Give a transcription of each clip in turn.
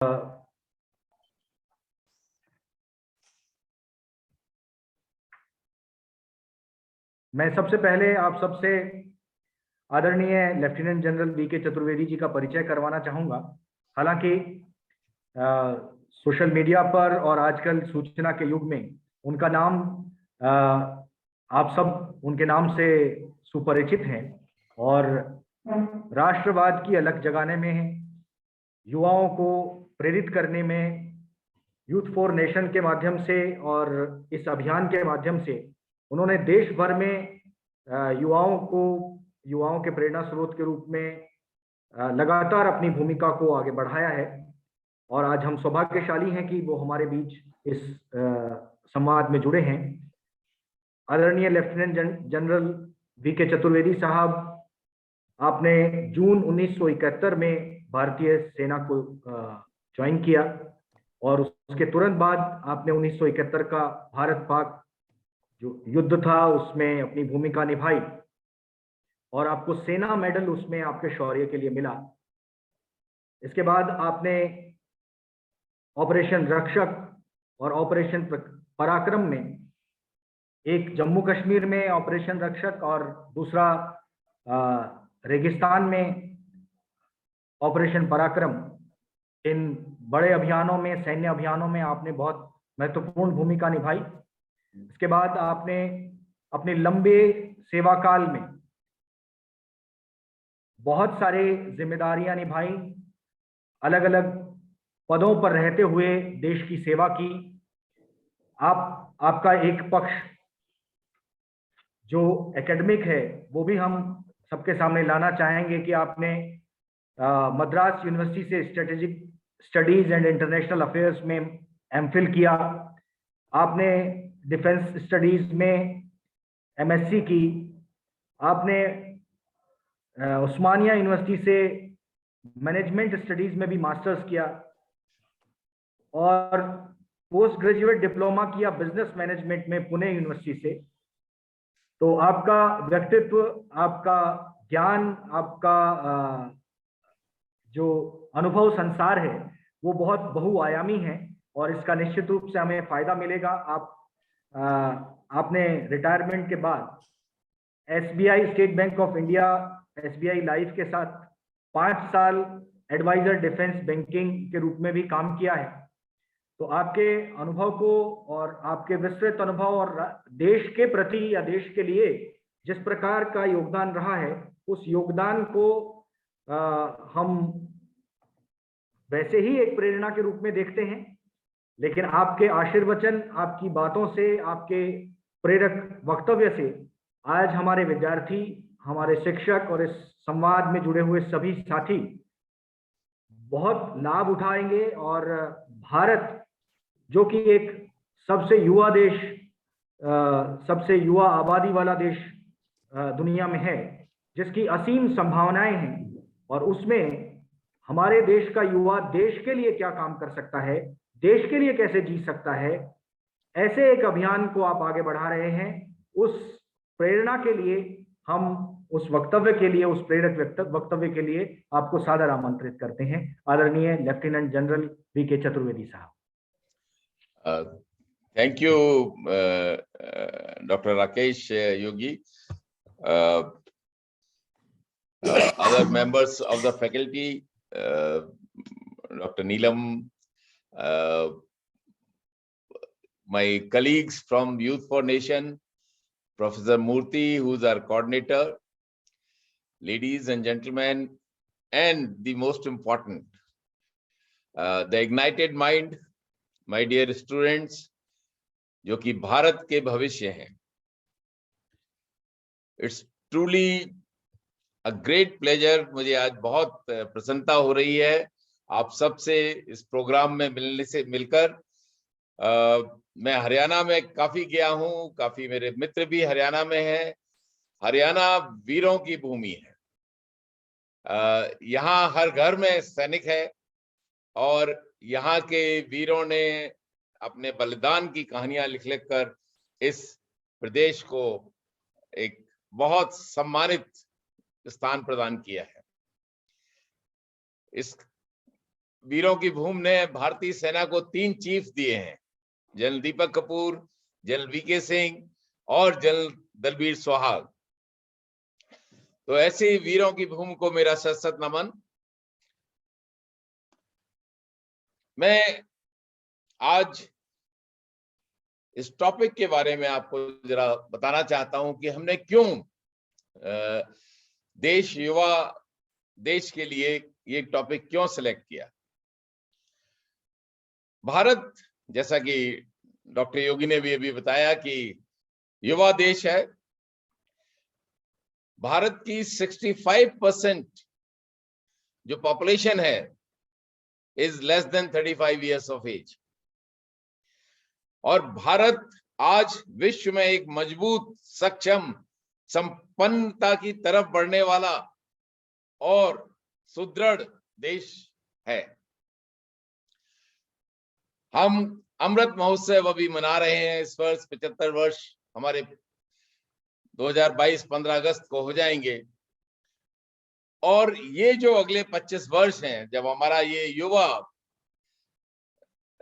मैं सबसे पहले आप सबसे आदरणीय lieutenant general V K. Chaturvedi ji का परिचय करवाना चाहूंगा। हालांकि सोशल मीडिया पर और आजकल सूचना के युग में उनका नाम आप सब उनके नाम से सुपरिचित हैं और राष्ट्रवाद की अलख जगाने में, युवाओं को प्रेरित करने में, यूथ फॉर नेशन के माध्यम से और इस अभियान के माध्यम से उन्होंने देश भर में युवाओं के प्रेरणा स्रोत के रूप में लगातार अपनी भूमिका को आगे बढ़ाया है। और आज हम सौभाग्यशाली हैं कि वो हमारे बीच इस संवाद में जुड़े हैं। आदरणीय लेफ्टिनेंट जनरल वी.के. चतुर्वेदी साहब, आपने जून 1971 में भारतीय सेना को ज्वाइन किया और उसके तुरंत बाद आपने 1971 का भारत पाक जो युद्ध था उसमें अपनी भूमिका निभाई और आपको सेना मेडल उसमें आपके शौर्य के लिए मिला। इसके बाद आपने ऑपरेशन रक्षक और ऑपरेशन पराक्रम में, एक जम्मू कश्मीर में ऑपरेशन रक्षक और दूसरा रेगिस्तान में ऑपरेशन पराक्रम, इन बड़े अभियानों में, सैन्य अभियानों में आपने बहुत महत्वपूर्ण भूमिका निभाई। इसके बाद आपने अपने लंबे सेवा काल में बहुत सारे जिम्मेदारियां निभाई, अलग अलग पदों पर रहते हुए देश की सेवा की। आपका एक पक्ष जो एकेडमिक है वो भी हम सबके सामने लाना चाहेंगे कि आपने मद्रास यूनिवर्सिटी से strategic studies and international affairs में एमफिल किया। आपने डिफेंस स्टडीज में एमएससी की। आपने उस्मानिया यूनिवर्सिटी से मैनेजमेंट स्टडीज में भी मास्टर्स किया और पोस्ट ग्रेजुएट डिप्लोमा किया बिजनेस मैनेजमेंट में पुणे यूनिवर्सिटी से। तो आपका व्यक्तित्व, आपका ज्ञान, आपका जो अनुभव संसार है वो बहुत बहुआयामी है और इसका निश्चित रूप से हमें फायदा मिलेगा। आपने रिटायरमेंट के बाद SBI, state bank of India, SBI life के साथ 5 साल एडवाइजर डिफेंस बैंकिंग के रूप में भी काम किया है। तो आपके अनुभव को और आपके विस्तृत अनुभव और देश के प्रति या देश के लिए जिस प्रकार का योगदान रहा है, उस योगदान को हम वैसे ही एक प्रेरणा के रूप में देखते हैं, लेकिन आपके आशीर्वचन, आपकी बातों से, आपके प्रेरक वक्तव्य से आज हमारे विद्यार्थी, हमारे शिक्षक और इस संवाद में जुड़े हुए सभी साथी बहुत लाभ उठाएंगे और भारत जो कि एक सबसे युवा देश, सबसे युवा आबादी वाला देश दुनिया में है, जिसकी असीम संभावनाएं हैं, और उसमें हमारे देश का युवा देश के लिए क्या काम कर सकता है, देश के लिए कैसे जी सकता है, ऐसे एक अभियान को आप आगे बढ़ा रहे हैं। उस प्रेरणा के लिए हम उस वक्तव्य के लिए, उस प्रेरक वक्तव्य के लिए आपको सादर आमंत्रित करते हैं। आदरणीय लेफ्टिनेंट जनरल वी.के. चतुर्वेदी साहब। Thank you, Dr. Rakesh Yogi. Other members of the faculty, Dr. Neelam, my colleagues from Youth for Nation, Professor Murthy, who's our coordinator, ladies and gentlemen, and the most important, the ignited mind, my dear students, जो कि भारत के भविष्य हैं। It's truly a great pleasure, मुझे आज बहुत प्रसन्नता हो रही है आप सबसे इस प्रोग्राम में मिलकर। मैं हरियाणा में काफी गया हूँ, काफी मेरे मित्र भी हरियाणा में हैं। हरियाणा वीरों की भूमि है। यहाँ हर घर में सैनिक है और यहाँ के वीरों ने अपने बलिदान की कहानियां लिख कर इस प्रदेश को एक बहुत सम्मानित स्थान प्रदान किया है। इस वीरों की भूमि ने भारतीय सेना को 3 चीफ दिए हैं, general Deepak Kapoor, general VK Singh और जनरल दलबीर सुहाग। तो ऐसे वीरों की भूमि को मेरा सशक्त नमन। मैं आज इस टॉपिक के बारे में आपको जरा बताना चाहता हूं कि हमने क्यों देश के लिए ये टॉपिक क्यों सिलेक्ट किया। भारत, जैसा कि डॉक्टर योगी ने भी अभी बताया कि युवा देश है। भारत की 65% जो पॉपुलेशन है is less than 35 years of age. और भारत आज विश्व में एक मजबूत, सक्षम, संपन्नता की तरफ बढ़ने वाला और सुदृढ़ देश है। हम अमृत महोत्सव अभी मना रहे हैं। इस वर्ष 75 वर्ष हमारे 2022 15 अगस्त को हो जाएंगे। और ये जो अगले 25 वर्ष हैं, जब हमारा ये युवा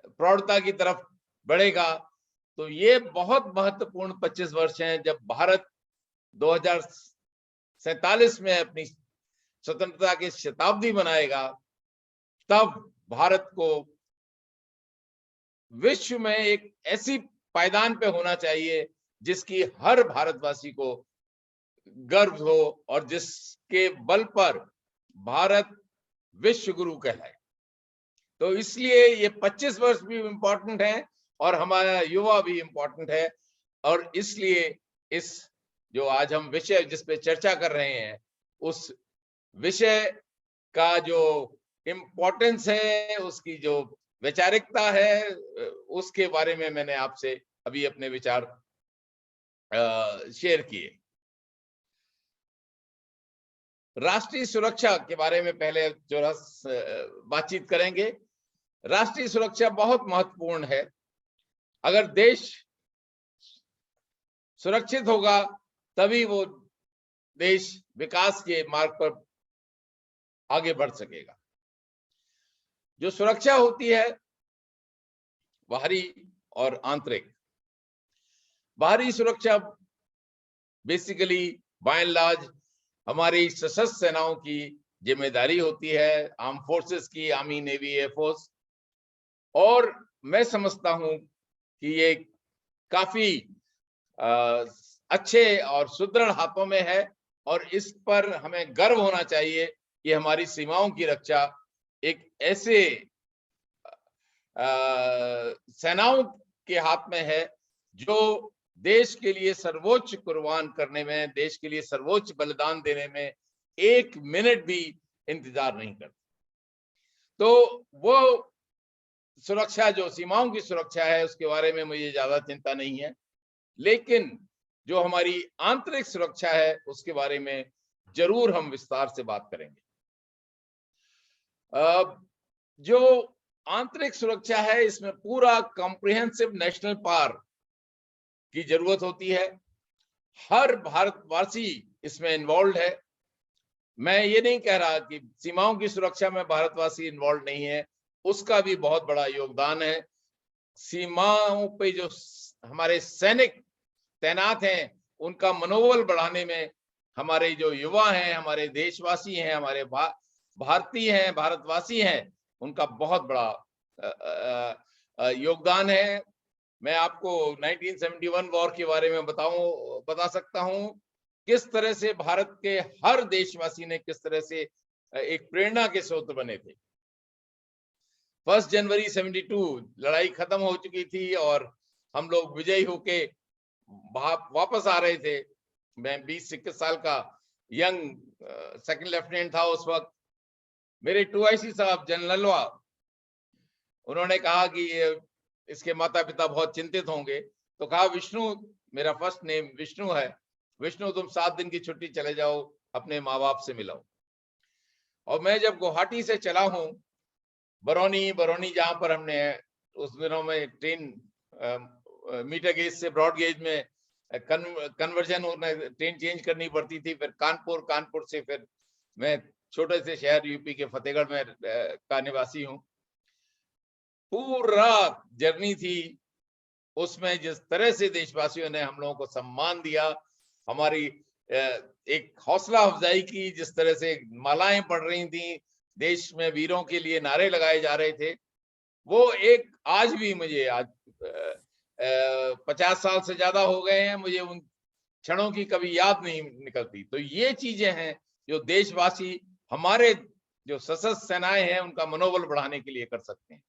प्रौढ़ता की तरफ बढ़ेगा, तो ये बहुत महत्वपूर्ण 25 वर्ष हैं जब भारत 2047 में अपनी स्वतंत्रता की शताब्दी मनाएगा। तब भारत को विश्व में एक ऐसी पायदान पे होना चाहिए जिसकी हर भारतवासी को गर्व हो और जिसके बल पर भारत विश्व गुरु कहलाए। तो इसलिए ये 25 वर्ष भी इम्पोर्टेंट है और हमारा युवा भी इम्पोर्टेंट है। और इसलिए इस जो आज हम विषय जिस पे चर्चा कर रहे हैं, उस विषय का जो इम्पोर्टेंस है, उसकी जो वैचारिकता है, उसके बारे में मैंने आपसे अभी अपने विचार शेयर किए। राष्ट्रीय सुरक्षा के बारे में पहले जो बातचीत करेंगे। राष्ट्रीय सुरक्षा बहुत महत्वपूर्ण है। अगर देश सुरक्षित होगा तभी वो देश विकास के मार्ग पर आगे बढ़ सकेगा। जो सुरक्षा होती है बाहरी और आंतरिक। बाहरी सुरक्षा बेसिकली बाय एंड लार्ज हमारी सशस्त्र सेनाओं की जिम्मेदारी होती है, आर्म फोर्सेस की, आर्मी, नेवी, एयरफोर्स। और मैं समझता हूं कि ये काफी अच्छे और सुदृढ़ हाथों में है और इस पर हमें गर्व होना चाहिए कि हमारी सीमाओं की रक्षा एक ऐसे सेनाओं के हाथ में है जो देश के लिए सर्वोच्च कुर्बान करने में, देश के लिए सर्वोच्च बलिदान देने में 1 मिनट भी इंतजार नहीं करते। तो वो सुरक्षा, जो सीमाओं की सुरक्षा है, उसके बारे में मुझे ज्यादा चिंता नहीं है। लेकिन जो हमारी आंतरिक सुरक्षा है उसके बारे में जरूर हम विस्तार से बात करेंगे। जो आंतरिक सुरक्षा है, इसमें पूरा कॉम्प्रिहेंसिव नेशनल पावर की जरूरत होती है। हर भारतवासी इसमें इन्वॉल्व है। मैं ये नहीं कह रहा कि सीमाओं की सुरक्षा में भारतवासी इन्वॉल्व नहीं है, उसका भी बहुत बड़ा योगदान है। सीमाओं पे जो हमारे सैनिक तैनात हैं, उनका मनोबल बढ़ाने में हमारे जो युवा हैं, हमारे देशवासी हैं, हमारे भारतीय हैं, भारतवासी हैं, उनका बहुत बड़ा योगदान है। मैं आपको 1971 वॉर के बारे में बता सकता हूं, किस तरह से भारत के हर देशवासी ने किस तरह से एक प्रेरणा के स्रोत बने थे। 1 जनवरी 72 लड़ाई खत्म हो चुकी थी और हम लोग विजयी होके वापस आ रहे थे। मैं 20-21 साल का यंग सेकंड लेफ्टिनेंट था उस वक्त। मेरे 2IC साहब जनरलवा, उन्होंने कहा कि इसके माता पिता बहुत चिंतित होंगे। तो कहा, विष्णु, मेरा फर्स्ट नेम विष्णु है, विष्णु तुम 7 दिन की छुट्टी चले जाओ, अपने माँ बाप से मिलो। और मैं जब गुवाहाटी से चला हूँ बरौनी जहां पर हमने उस दिनों में ट्रेन मीटर गेज से ब्रॉड गेज में कन्वर्जन ट्रेन चेंज करनी पड़ती थी। फिर कानपुर से फिर मैं छोटे से शहर यूपी के फतेहगढ़ में का निवासी हूँ, पूरा जर्नी थी, उसमें जिस तरह से देशवासियों ने हम लोगों को सम्मान दिया, हमारी एक हौसला अफजाई की, जिस तरह से मालाएं पड़ रही थी, देश में वीरों के लिए नारे लगाए जा रहे थे, वो एक आज भी मुझे आज 50 साल से ज्यादा हो गए हैं, मुझे उन क्षणों की कभी याद नहीं निकलती। तो ये चीजें हैं जो देशवासी, हमारे जो सशस्त्र सेनाएं हैं, उनका मनोबल बढ़ाने के लिए कर सकते हैं।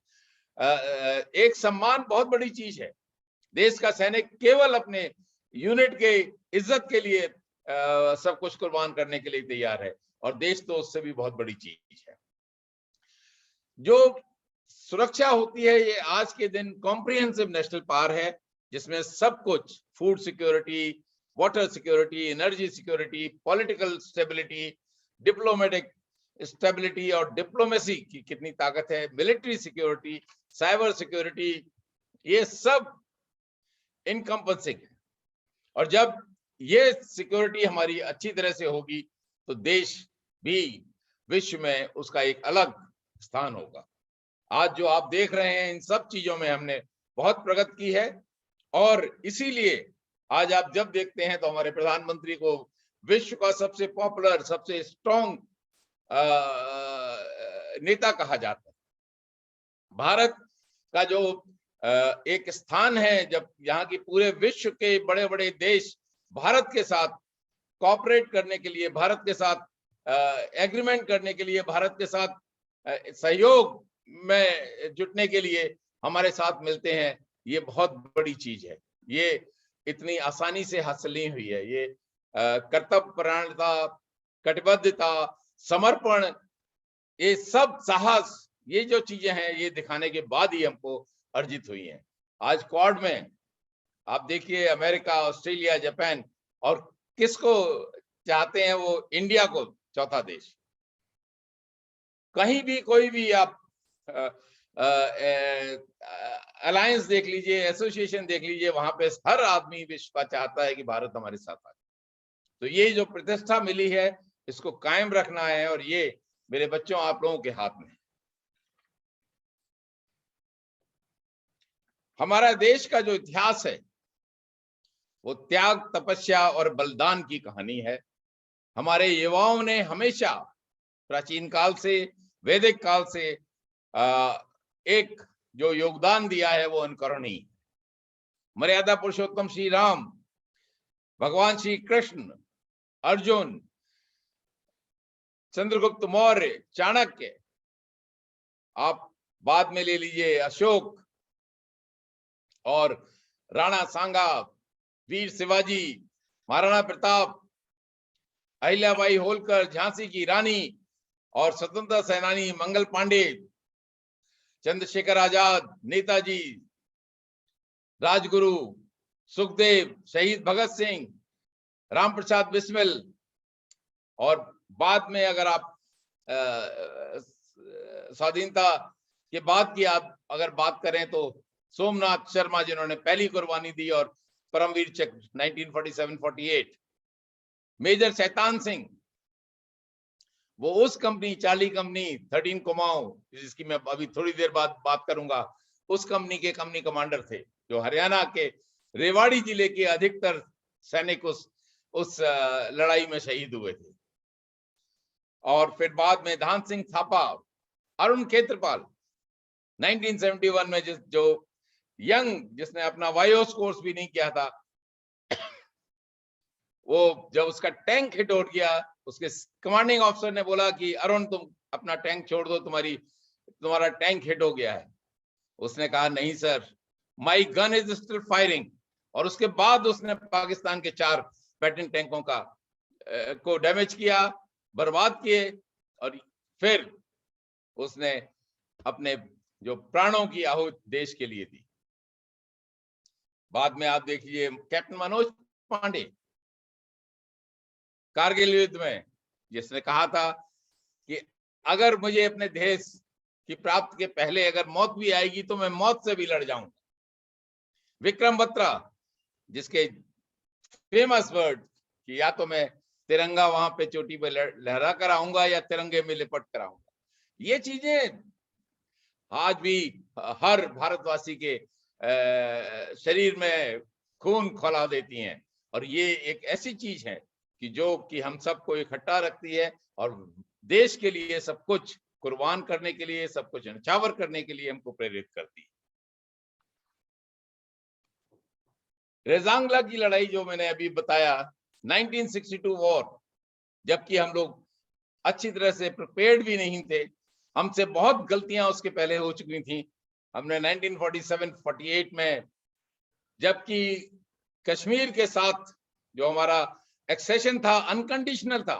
एक सम्मान बहुत बड़ी चीज है। देश का सैनिक केवल अपने यूनिट के इज्जत के लिए सब कुछ कुर्बान करने के लिए तैयार है, और देश तो उससे भी बहुत बड़ी चीज है। जो सुरक्षा होती है, ये आज के दिन कॉम्प्रिहेंसिव नेशनल पावर है, जिसमें सब कुछ, food security, water security, energy security, political stability, diplomatic stability और डिप्लोमेसी की कितनी ताकत है, मिलिट्री सिक्योरिटी, साइबर सिक्योरिटी, ये सब इनकम्पेंसिंग है। और जब ये सिक्योरिटी हमारी अच्छी तरह से होगी तो देश भी विश्व में उसका एक अलग स्थान होगा। आज जो आप देख रहे हैं, इन सब चीजों में हमने बहुत प्रगति की है, और इसीलिए आज आप जब देखते हैं तो हमारे प्रधानमंत्री को विश्व का सबसे पॉपुलर, सबसे स्ट्रॉन्ग नेता कहा जाता है। भारत का जो एक स्थान है, जब यहाँ की पूरे विश्व के बड़े बड़े देश भारत के साथ कोऑपरेट करने के लिए, भारत के साथ एग्रीमेंट करने के लिए, भारत के साथ सहयोग में जुटने के लिए हमारे साथ मिलते हैं, ये बहुत बड़ी चीज है। ये इतनी आसानी से हासिल नहीं हुई है। ये कर्तव्यपरायणता, कटिबद्धता, समर्पण, ये सब साहस, ये जो चीजें हैं, ये दिखाने के बाद ही हमको अर्जित हुई हैं। आज क्वाड में आप देखिए, अमेरिका, ऑस्ट्रेलिया, जापान, और किसको चाहते हैं वो? इंडिया को चौथा देश। कहीं भी कोई भी आप अलायंस देख लीजिए, एसोसिएशन देख लीजिए, वहां पे हर आदमी विश्व का चाहता है कि भारत हमारे साथ आए। तो ये जो प्रतिष्ठा मिली है, इसको कायम रखना है, और ये मेरे बच्चों, आप लोगों के हाथ में है। हमारा देश का जो इतिहास है, वो त्याग, तपस्या और बलिदान की कहानी है। हमारे युवाओं ने हमेशा प्राचीन काल से, वैदिक काल से एक जो योगदान दिया है, वो अनुकरणीय। मर्यादा पुरुषोत्तम श्री राम, भगवान श्री कृष्ण, अर्जुन, चंद्रगुप्त मौर्य, चाणक्य, आप बाद में ले लीजिए अशोक, और राणा सांगा, वीर शिवाजी, महाराणा प्रताप, अहिल्याबाई होलकर, झांसी की रानी, और स्वतंत्रता सेनानी मंगल पांडे, चंद्रशेखर आजाद, नेताजी, राजगुरु, सुखदेव, शहीद भगत सिंह, रामप्रसाद बिस्मिल, और बाद में अगर आप स्वाधीनता के बाद की आप अगर बात करें तो सोमनाथ शर्मा, जिन्होंने पहली कुर्बानी दी, और परमवीर चक्र 1947-48, मेजर शैतान सिंह, वो उस कंपनी, चार्ली कंपनी, 13 कुमाऊं, जिसकी मैं अभी थोड़ी देर बाद बात करूंगा, उस कंपनी के कंपनी कमांडर थे, जो हरियाणा के रेवाड़ी जिले के अधिकतर सैनिक उस लड़ाई में शहीद हुए थे। और फिर बाद में धान सिंह थापा, अरुण खेत्रपाल, 1971 में जो यंग, जिसने अपना वायोस कोर्स भी नहीं किया था, वो जब उसका टैंक हिट हो गया, उसके कमांडिंग ऑफिसर ने बोला कि अरुण, तुम अपना टैंक छोड़ दो, तुम्हारा टैंक हिट हो गया है। उसने कहा, नहीं sir, my gun is still firing. और उसके बाद उसने पाकिस्तान के 4 पैटर्न टैंकों को डैमेज किया, बर्बाद किए, और फिर उसने अपने जो प्राणों की आहुति देश के लिए दी। बाद में आप देखिए कैप्टन मनोज पांडे, कारगिल युद्ध में, जिसने कहा था कि अगर मुझे अपने देश की प्राप्ति के पहले अगर मौत भी आएगी तो मैं मौत से भी लड़ जाऊंगा। विक्रम बत्रा, जिसके फेमस वर्ड कि या तो मैं तिरंगा वहां पे चोटी पे लहरा कर आऊंगा या तिरंगे में लिपट कर आऊंगा। ये चीजें आज भी हर भारतवासी के शरीर में खून खौला देती हैं। और ये एक ऐसी चीज है कि जो कि हम सबको इकट्ठा रखती है और देश के लिए सब कुछ कुर्बान करने के लिए, सब कुछ न्यौछावर करने के लिए हमको प्रेरित करती है। रेजांगला की लड़ाई जो मैंने अभी बताया, 1962 वॉर, जबकि हम लोग अच्छी तरह से प्रिपेयर्ड भी नहीं थे, हमसे बहुत गलतियां उसके पहले हो चुकी थी। हमने 1947-48 में, जबकि कश्मीर के साथ जो हमारा एक्सेशन था अनकंडीशनल था,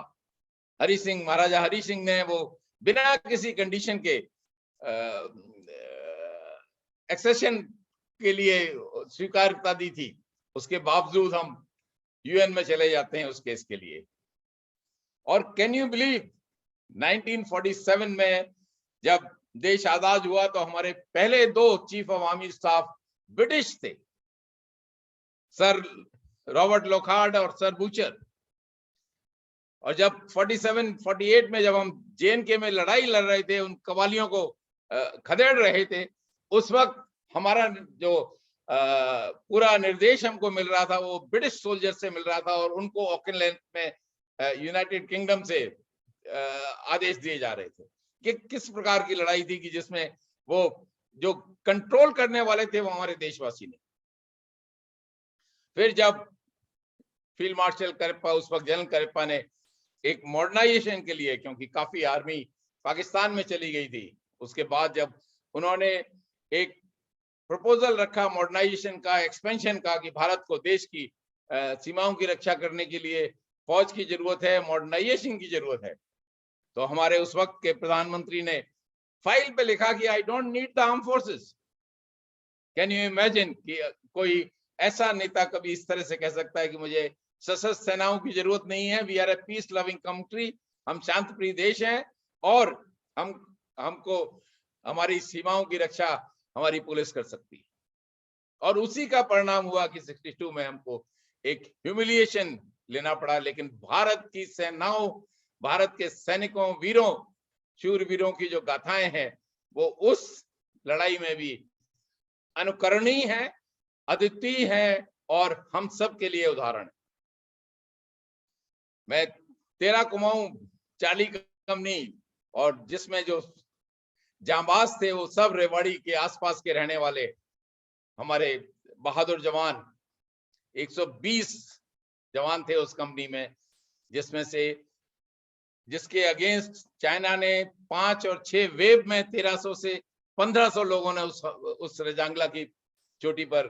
हरि सिंह, महाराजा हरि सिंह ने वो बिना किसी कंडीशन के एक्सेशन के लिए स्वीकार्यता दी थी, उसके बावजूद हम यूएन में चले जाते हैं उस केस के लिए। और कैन यू बिलीव 1947 में जब देश आजाद हुआ तो हमारे पहले 2 chief of army staff British थे, सर रॉबर्ट लोखार्ड और सर बूचर। और जब 47-48 में जब हम JNK में लड़ाई लड़ रहे थे, उन कवालियों को खदेड़ रहे थे, उस वक्त हमारा जो पूरा निर्देश हमको मिल रहा था वो ब्रिटिश सोल्जर से मिल रहा था, और उनको ऑकलैंड में यूनाइटेड किंगडम से आदेश दिए जा रहे थे कि किस प्रकार की लड़ाई थी कि जिसमें वो जो कंट्रोल करने वाले थे वो हमारे देशवासी ने। फिर जब फील्ड मार्शल करिप्पा, उस वक्त जनरल करिप्पा ने एक मॉडर्नाइजेशन के लिए, क्योंकि काफी आर्मी पाकिस्तान में चली गई थी, उसके बाद जब उन्होंने एक प्रपोजल रखा मॉडर्नाइजेशन का, एक्सपेंशन का, कि भारत को देश की सीमाओं की रक्षा करने के लिए फौज की जरूरत है, मॉडर्नाइजेशन की जरूरत है, तो हमारे उस वक्त के प्रधानमंत्री ने फाइल पे लिखा कि I don't need the arm forces. Can you imagine कि कोई ऐसा नेता कभी इस तरह से कह सकता है कि मुझे सशस्त्र सेनाओं की जरूरत नहीं है, we are a peace loving country, हम शांतिप्रिय देश हैं और हमको हमारी सीमाओं की रक्षा हमारी पुलिस कर सकती है। और उसी का परिणाम हुआ कि 62 में हमको एक ह्यूमिलिएशन लेना पड़ा, लेकिन भारत की सेनाओं, भारत के सैनिकों, वीरों, शूरवीरों की जो गाथाएं हैं वो उस लड़ाई में भी अनुकरणीय है, अद्वितीय है और हम सब के लिए उदाहरण है। मैं 13 कुमाऊं, 40 कमनी, और जिसमें जो जांबाज थे वो सब रेवाड़ी के आसपास के रहने वाले हमारे बहादुर जवान, 120 जवान थे उस कंपनी में, जिसमें से जिसके अगेंस्ट चाइना ने 5 और 6 वेव में 1300 से 1500 लोगों ने उस रेजांगला की चोटी पर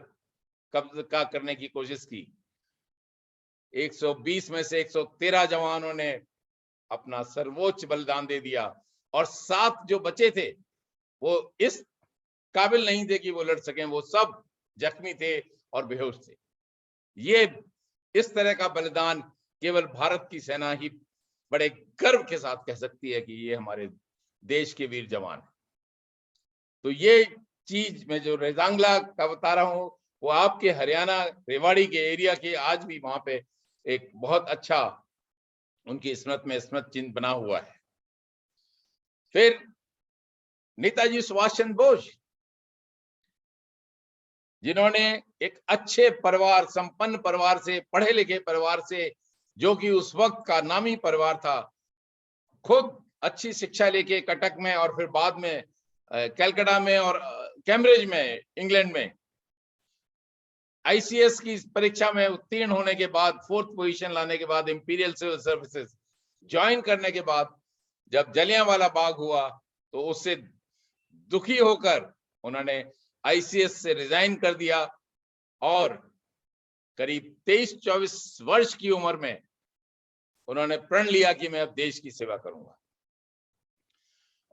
कब्जा करने की कोशिश की। 120 में से 113 जवानों ने अपना सर्वोच्च बलिदान दे दिया, और 7 जो बचे थे वो इस काबिल नहीं थे कि वो लड़ सकें, वो सब जख्मी थे और बेहोश थे। ये इस तरह का बलिदान केवल भारत की सेना ही बड़े गर्व के साथ कह सकती है कि ये हमारे देश के वीर जवान। तो ये चीज मैं जो रेजांगला का बता रहा हूं वो आपके हरियाणा रेवाड़ी के एरिया के आज भी वहां पे एक बहुत अच्छा उनकी स्मृति में स्मृति चिन्ह बना हुआ है। फिर नेताजी सुभाष चंद्र बोस, जिन्होंने एक अच्छे परिवार, संपन्न परिवार से, पढ़े लिखे परिवार से, जो कि उस वक्त का नामी परिवार था, खुद अच्छी शिक्षा लेके कटक में और फिर बाद में कलकत्ता में और कैम्ब्रिज में, इंग्लैंड में ICS की परीक्षा में उत्तीर्ण होने के बाद 4th पोजीशन लाने के बाद इंपीरियल सिविल सर्विसेज ज्वाइन करने के बाद जब जलियांवाला बाग हुआ तो उससे दुखी होकर उन्होंने ICS से रिजाइन कर दिया और करीब 23-24 वर्ष की उम्र में उन्होंने प्रण लिया कि मैं अब देश की सेवा करूंगा।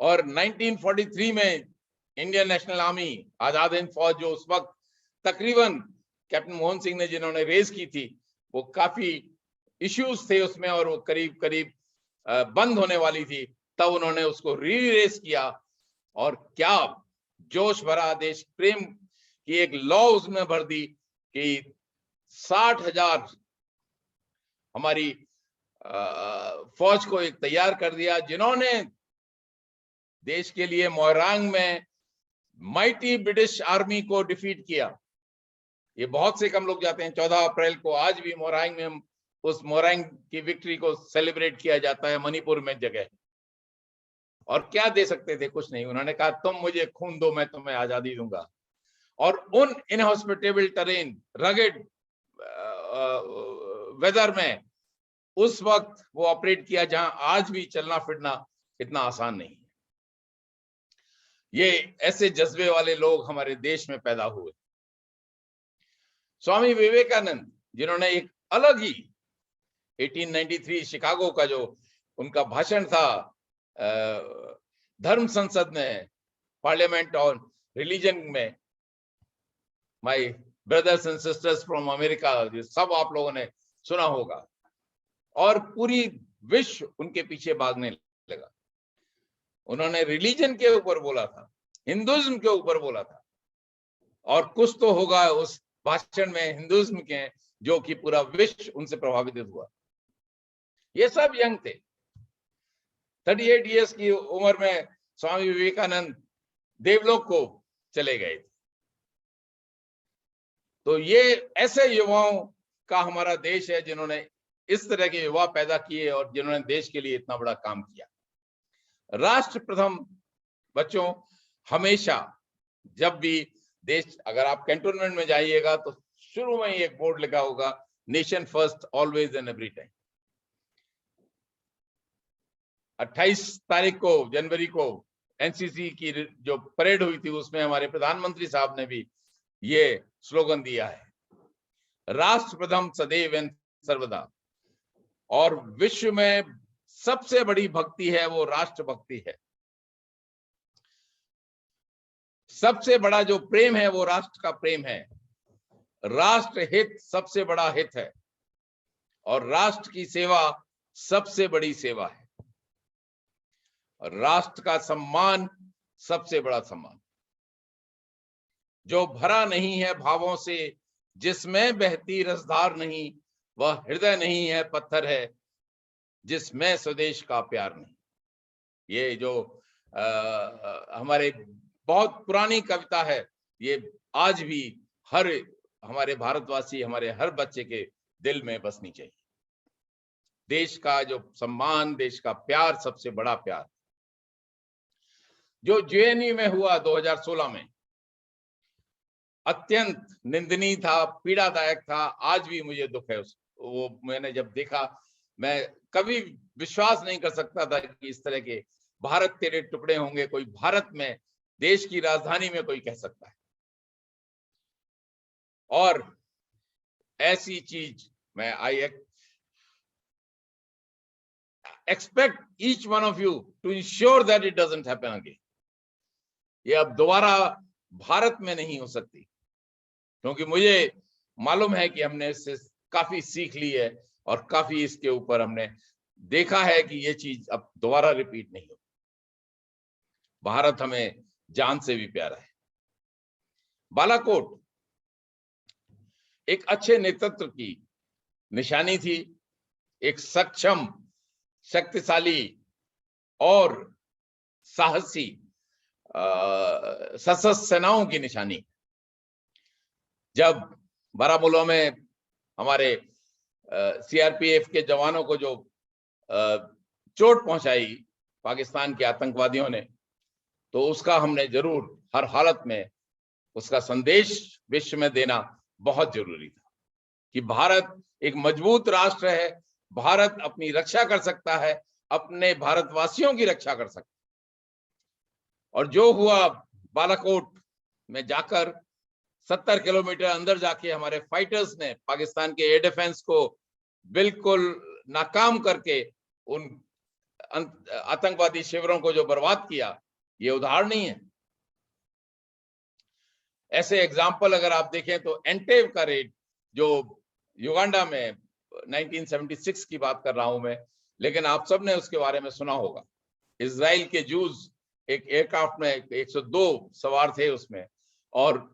और 1943 में Indian national army, Azad Hind फौज, जो उस वक्त तकरीबन कैप्टन मोहन सिंह ने जिन्होंने रेस की थी, वो काफी इश्यूज थे उसमें और वो करीब करीब बंद होने वाली थी, तब उन्होंने उसको री रेस किया और क्या जोश भरा देश प्रेम की एक लॉ उसमें भर दी कि 60,000 हमारी फौज को एक तैयार कर दिया, जिन्होंने देश के लिए मोइरांग में माइटी ब्रिटिश आर्मी को डिफीट किया। ये बहुत से कम लोग जाते हैं। 14 अप्रैल को आज भी मोरहांग में उस मोरहांग की विक्ट्री को सेलिब्रेट किया जाता है, मणिपुर में जगह। और क्या दे सकते थे? कुछ नहीं। उन्होंने कहा तुम मुझे खून दो, मैं तुम्हें आजादी दूंगा। और उन इनहॉस्पिटेबल टेरेन, रगेड वेदर में उस वक्त वो ऑपरेट किया, जहां आज भी चलना फिरना इतना आसान नहीं है। ये ऐसे जज्बे वाले लोग हमारे देश में पैदा हुए। स्वामी विवेकानंद, जिन्होंने एक अलग ही 1893 शिकागो का जो उनका भाषण था धर्म संसद में, पार्लियामेंट और रिलीजन में, my brothers and sisters from America, ये सब आप लोगों ने सुना होगा। और पूरी विश्व उनके पीछे भागने लगा। उन्होंने रिलीजन के ऊपर बोला था, हिंदुइज्म के ऊपर बोला था, और कुछ तो होगा उस भाषण में हिंदुइज्म के जो कि पूरा विश्व उनसे प्रभावित हुआ। ये सब यंग थे। 38 इयर्स की उम्र में स्वामी विवेकानंद देवलोक को चले गए थे। तो ये ऐसे युवाओं का हमारा देश है जिन्होंने इस तरह के युवा पैदा किए और जिन्होंने देश के लिए इतना बड़ा काम किया। राष्ट्र प्रथम बच्चों, हमेशा जब भी देश, अगर आप कैंटोनमेंट में जाइएगा तो शुरू में ही एक बोर्ड लगा होगा, nation first always and every time. 28 तारीख को, जनवरी को एनसीसी की जो परेड हुई थी, उसमें हमारे प्रधानमंत्री साहब ने भी ये स्लोगन दिया है, राष्ट्र प्रथम सदैव एवं सर्वदा। और विश्व में सबसे बड़ी भक्ति है वो राष्ट्र भक्ति है। सबसे बड़ा जो प्रेम है वो राष्ट्र का प्रेम है। राष्ट्र हित सबसे बड़ा हित है और राष्ट्र की सेवा सबसे बड़ी सेवा है। और राष्ट्र का सम्मान सबसे बड़ा सम्मान। जो भरा नहीं है भावों से, जिसमें बहती रसधार नहीं, वह हृदय नहीं है, पत्थर है, जिसमें स्वदेश का प्यार नहीं। ये जो हमारे बहुत पुरानी कविता है, ये आज भी हर हमारे भारतवासी, हमारे हर बच्चे के दिल में बसनी चाहिए। देश का जो सम्मान, देश का प्यार सबसे बड़ा प्यार। जो जेएनयू में हुआ 2016 में, अत्यंत निंदनीय था, पीड़ादायक था। आज भी मुझे दुख है वो मैंने जब देखा, मैं कभी विश्वास नहीं कर सकता था कि इस तरह के भारत तेरे टुकड़े होंगे, कोई भारत में देश की राजधानी में कोई कह सकता है। और ऐसी चीज मैं आई expect each one of you to ensure that it doesn't happen again. ये अब दोबारा भारत में नहीं हो सकती, क्योंकि मुझे मालूम है कि हमने इससे काफी सीख ली है और काफी इसके ऊपर हमने देखा है कि ये चीज अब दोबारा रिपीट नहीं हो। भारत हमें जान से भी प्यारा है। बालाकोट एक अच्छे नेतृत्व की निशानी थी, एक सक्षम, शक्तिशाली और साहसी सशस्त्र सेनाओं की निशानी। जब बारामूला में हमारे सीआरपीएफ के जवानों को जो चोट पहुंचाई पाकिस्तान के आतंकवादियों ने, तो उसका हमने जरूर हर हालत में उसका संदेश विश्व में देना बहुत जरूरी था कि भारत एक मजबूत राष्ट्र है, भारत अपनी रक्षा कर सकता है, अपने भारतवासियों की रक्षा कर सकता है। और जो हुआ बालाकोट में जाकर 70 किलोमीटर अंदर जाके हमारे फाइटर्स ने पाकिस्तान के एयर डिफेंस को बिल्कुल नाकाम करके उन आतंकवादी शिविरों को जो बर्बाद किया, ये उदाहरण नहीं है। ऐसे एग्जाम्पल अगर आप देखें तो एंटेव का रेड जो युगांडा में 1976 की बात कर रहा हूं मैं, लेकिन आप सबने उसके बारे में सुना होगा। इजराइल के जूस एक एयरक्राफ्ट में 102 सवार थे उसमें, और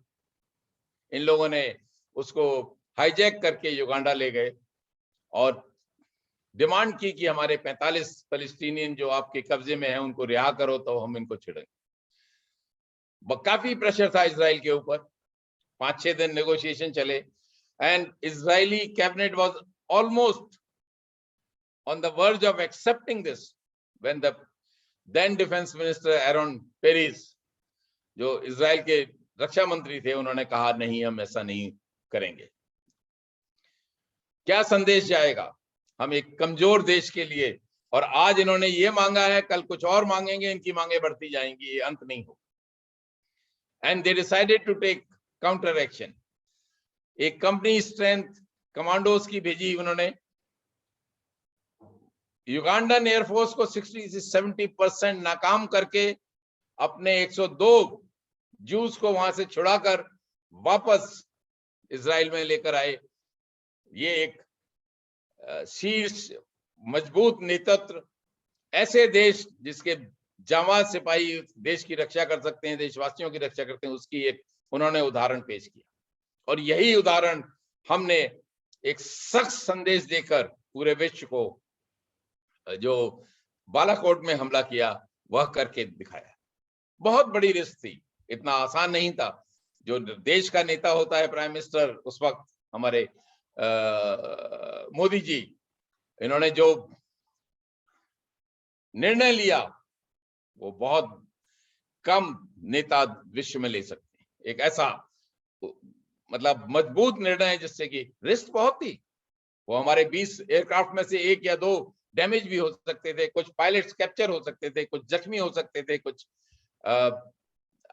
इन लोगों ने उसको हाईजैक करके युगांडा ले गए और डिमांड की कि हमारे 45 फलस्तीनियन जो आपके कब्जे में हैं उनको रिहा करो तो हम इनको छिड़ेंगे। काफी प्रेशर था इजराइल के ऊपर, 5-6 दिन नेगोशिएशन चले, and Israeli cabinet was almost on the verge of accepting this when the then defense minister Aaron Peres, जो इजराइल के रक्षा मंत्री थे, उन्होंने कहा नहीं, हम ऐसा नहीं करेंगे। क्या संदेश जाएगा हम एक कमजोर देश के लिए, और आज इन्होंने ये मांगा है, कल कुछ और मांगेंगे, इनकी मांगे बढ़ती जाएंगी, ये अंत नहीं हो। And they decided to take counter action. एक कंपनी स्ट्रेंथ कमांडोज की भेजी उन्होंने। युगांडन एयरफोर्स को 60 से 70% नाकाम करके अपने 102 जूस को वहां से छुड़ाकर वापस इजराइल में लेकर आए। ये एक शीर्ष मजबूत नेतृत्व, ऐसे देश जिसके जांबाज सिपाही देश की रक्षा कर सकते हैं, देशवासियों की रक्षा करते हैं, उसकी एक उन्होंने उदाहरण पेश किया। और यही उदाहरण हमने एक सख्त संदेश देकर पूरे विश्व को, जो बालाकोट में हमला किया, वह करके दिखाया। बहुत बड़ी रिस्क थी, इतना आसान नहीं था। जो देश का नेता होता है, प्राइम मिनिस्टर उस वक्त हमारे मोदी जी, इन्होंने जो निर्णय लिया वो बहुत कम नेता विश्व में ले सकते हैं। एक ऐसा मतलब मजबूत निर्णय जिससे कि रिस्क बहुत थी। वो हमारे 20 एयरक्राफ्ट में से 1 या 2 डैमेज भी हो सकते थे, कुछ पायलट्स कैप्चर हो सकते थे, कुछ जख्मी हो सकते थे, कुछ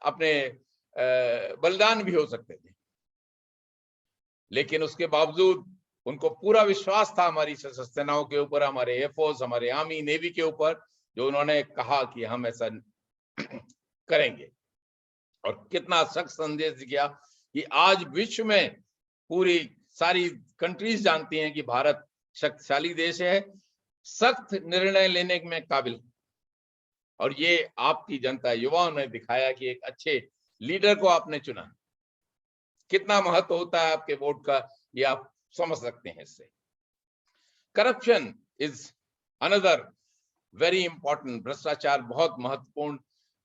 अपने बलिदान भी हो सकते थे। लेकिन उसके बावजूद उनको पूरा विश्वास था हमारी सशस्त्र सेनाओं के ऊपर, हमारे एयरफोर्स, हमारे आर्मी, नेवी के ऊपर, जो उन्होंने कहा कि हम ऐसा करेंगे। और कितना सख्त संदेश दिया कि आज विश्व में पूरी सारी कंट्रीज जानती हैं कि भारत शक्तिशाली देश है, सख्त निर्णय लेने में काबिल। और ये आपकी जनता, युवाओं ने दिखाया कि एक अच्छे लीडर को आपने चुना। कितना महत्व होता है आपके वोट का, ये आप समझ सकते हैं इससे। Corruption is another very important. भ्रष्टाचार बहुत महत्वपूर्ण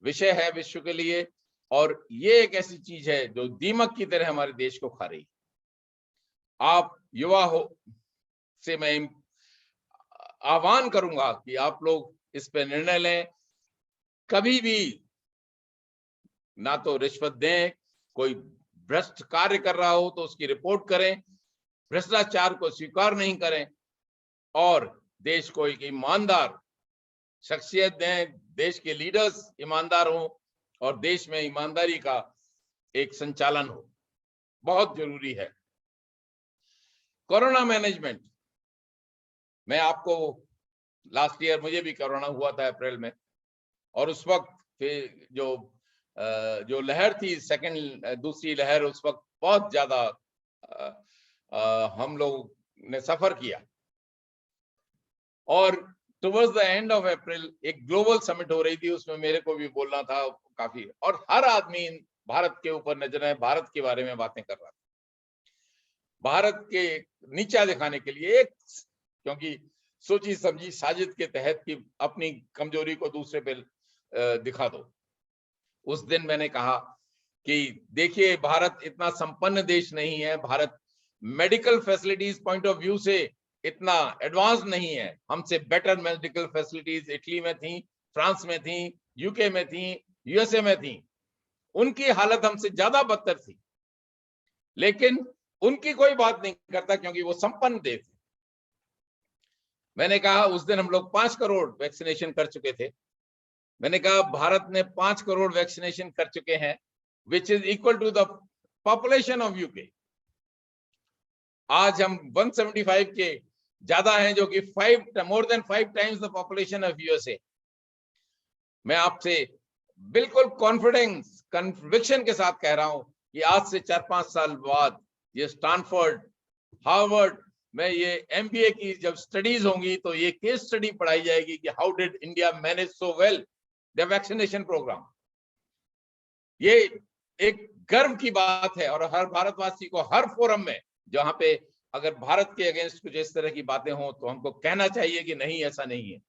विषय है विश्व के लिए, और ये एक ऐसी चीज है जो दीमक की तरह हमारे देश को खा रही। आप युवा हो से मैं आह्वान करूंगा कि आप लोग इस पे निर्णय लें। कभी भी ना तो रिश्वत दें, कोई भ्रष्ट कार्य कर रहा हो तो उसकी रिपोर्ट करें, भ्रष्टाचार को स्वीकार नहीं करें, और देश को एक ईमानदार शख्सियत दें, देश के लीडर्स ईमानदार हों, और देश में ईमानदारी का एक संचालन हो, बहुत जरूरी है। कोरोना मैनेजमेंट, मैं आपको लास्ट ईयर मुझे भी कोरोना हुआ था अप्रैल में, और उस वक्त फिर जो लहर थी, दूसरी लहर, उस वक्त बहुत ज्यादा हम लोग ने सफर किया। और towards the end of April एक ग्लोबल समिट हो रही थी, उसमें मेरे को भी बोलना था काफी, और हर आदमी भारत के ऊपर नजर है, भारत के बारे में बातें कर रहा था, भारत के नीचा दिखाने के लिए, क्योंकि सोची समझी साजिश के तहत कि अपनी कमजोरी को दूसरे पे दिखा दो। उस दिन मैंने कहा कि देखिए, भारत इतना संपन्न देश नहीं है, Bharat medical facilities point of view से इतना एडवांस नहीं है। हमसे बेटर मेडिकल फैसिलिटीज इटली में थी, फ्रांस में थी, यूके में थी, यूएसए में थी। उनकी हालत हमसे ज्यादा बदतर थी, लेकिन उनकी कोई बात नहीं करता क्योंकि वो संपन्न देश थे। मैंने कहा, उस दिन हम लोग 5 करोड़ वैक्सीनेशन कर चुके थे। मैंने कहा भारत ने 5 करोड़ वैक्सीनेशन कर चुके हैं, which is equal to the population of UK. आज हम 175 के ज्यादा हैं, जो कि more than 5 times the population of USA. मैं आपसे बिल्कुल कन्विक्शन के साथ कह रहा हूं कि आज से 4-5 साल बाद ये स्टैनफोर्ड, हार्वर्ड में ये एमबीए की जब स्टडीज होंगी तो ये केस स्टडी पढ़ाई जाएगी कि how did India manage so well the vaccination program. ये एक गर्व की बात है, और हर भारतवासी को हर फोरम में जहां पे अगर भारत के अगेंस्ट कुछ इस तरह की बातें हों तो हमको कहना चाहिए कि नहीं, ऐसा नहीं है,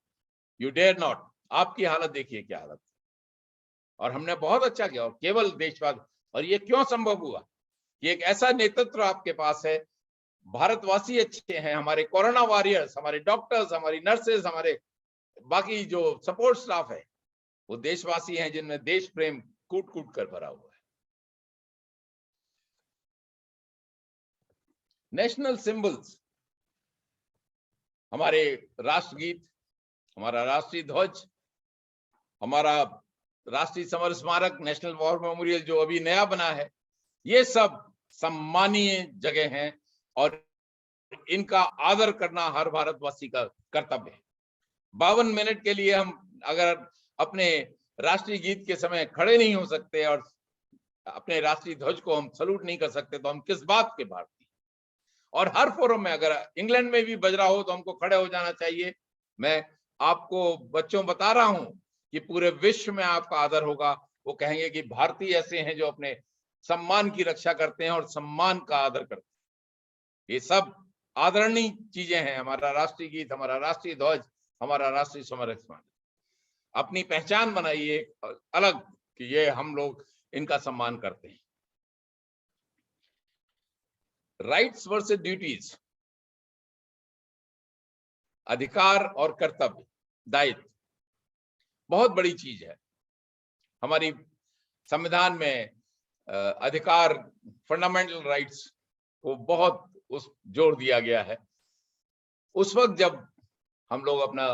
यू डेयर नॉट। आपकी हालत देखिए क्या हालत, और हमने बहुत अच्छा किया, और केवल देशवाद। और ये क्यों संभव हुआ? ये एक ऐसा नेतृत्व आपके पास है, भारतवासी अच्छे हैं, हमारे कोरोना वॉरियर्स, हमारे डॉक्टर्स, हमारी नर्सेज, हमारे बाकी जो सपोर्ट स्टाफ है, वो देशवासी हैं जिनमें देश प्रेम कूट कूट कर भरा हुआ है। नेशनल सिंबल्स, हमारे राष्ट्रगीत, हमारा राष्ट्रीय ध्वज, हमारा राष्ट्रीय समर स्मारक, नेशनल वॉर मेमोरियल जो अभी नया बना है, ये सब सम्मानीय जगह हैं और इनका आदर करना हर भारतवासी का कर्तव्य है। 52 मिनट के लिए हम अगर अपने राष्ट्रीय गीत के समय खड़े नहीं हो सकते और अपने राष्ट्रीय ध्वज को हम सलूट नहीं कर सकते, तो हम किस बात के भारतीय? और हर फोरम में, अगर इंग्लैंड में भी बज रहा हो तो हमको खड़े हो जाना चाहिए। मैं आपको बच्चों बता रहा हूं कि पूरे विश्व में आपका आदर होगा। वो कहेंगे कि भारतीय ऐसे हैं जो अपने सम्मान की रक्षा करते हैं और सम्मान का आदर करते हैं। ये सब आदरणीय चीजें हैं। हमारा राष्ट्रीय गीत, हमारा राष्ट्रीय ध्वज, हमारा राष्ट्रीय समर स्मारक, अपनी पहचान बनाइए अलग कि ये हम लोग इनका सम्मान करते हैं। राइट्स वर्सेस ड्यूटीज, अधिकार और कर्तव्य, दायित्व, बहुत बड़ी चीज है। हमारी संविधान में अधिकार, फंडामेंटल राइट्स को बहुत जोर दिया गया है। उस वक्त जब हम लोग अपना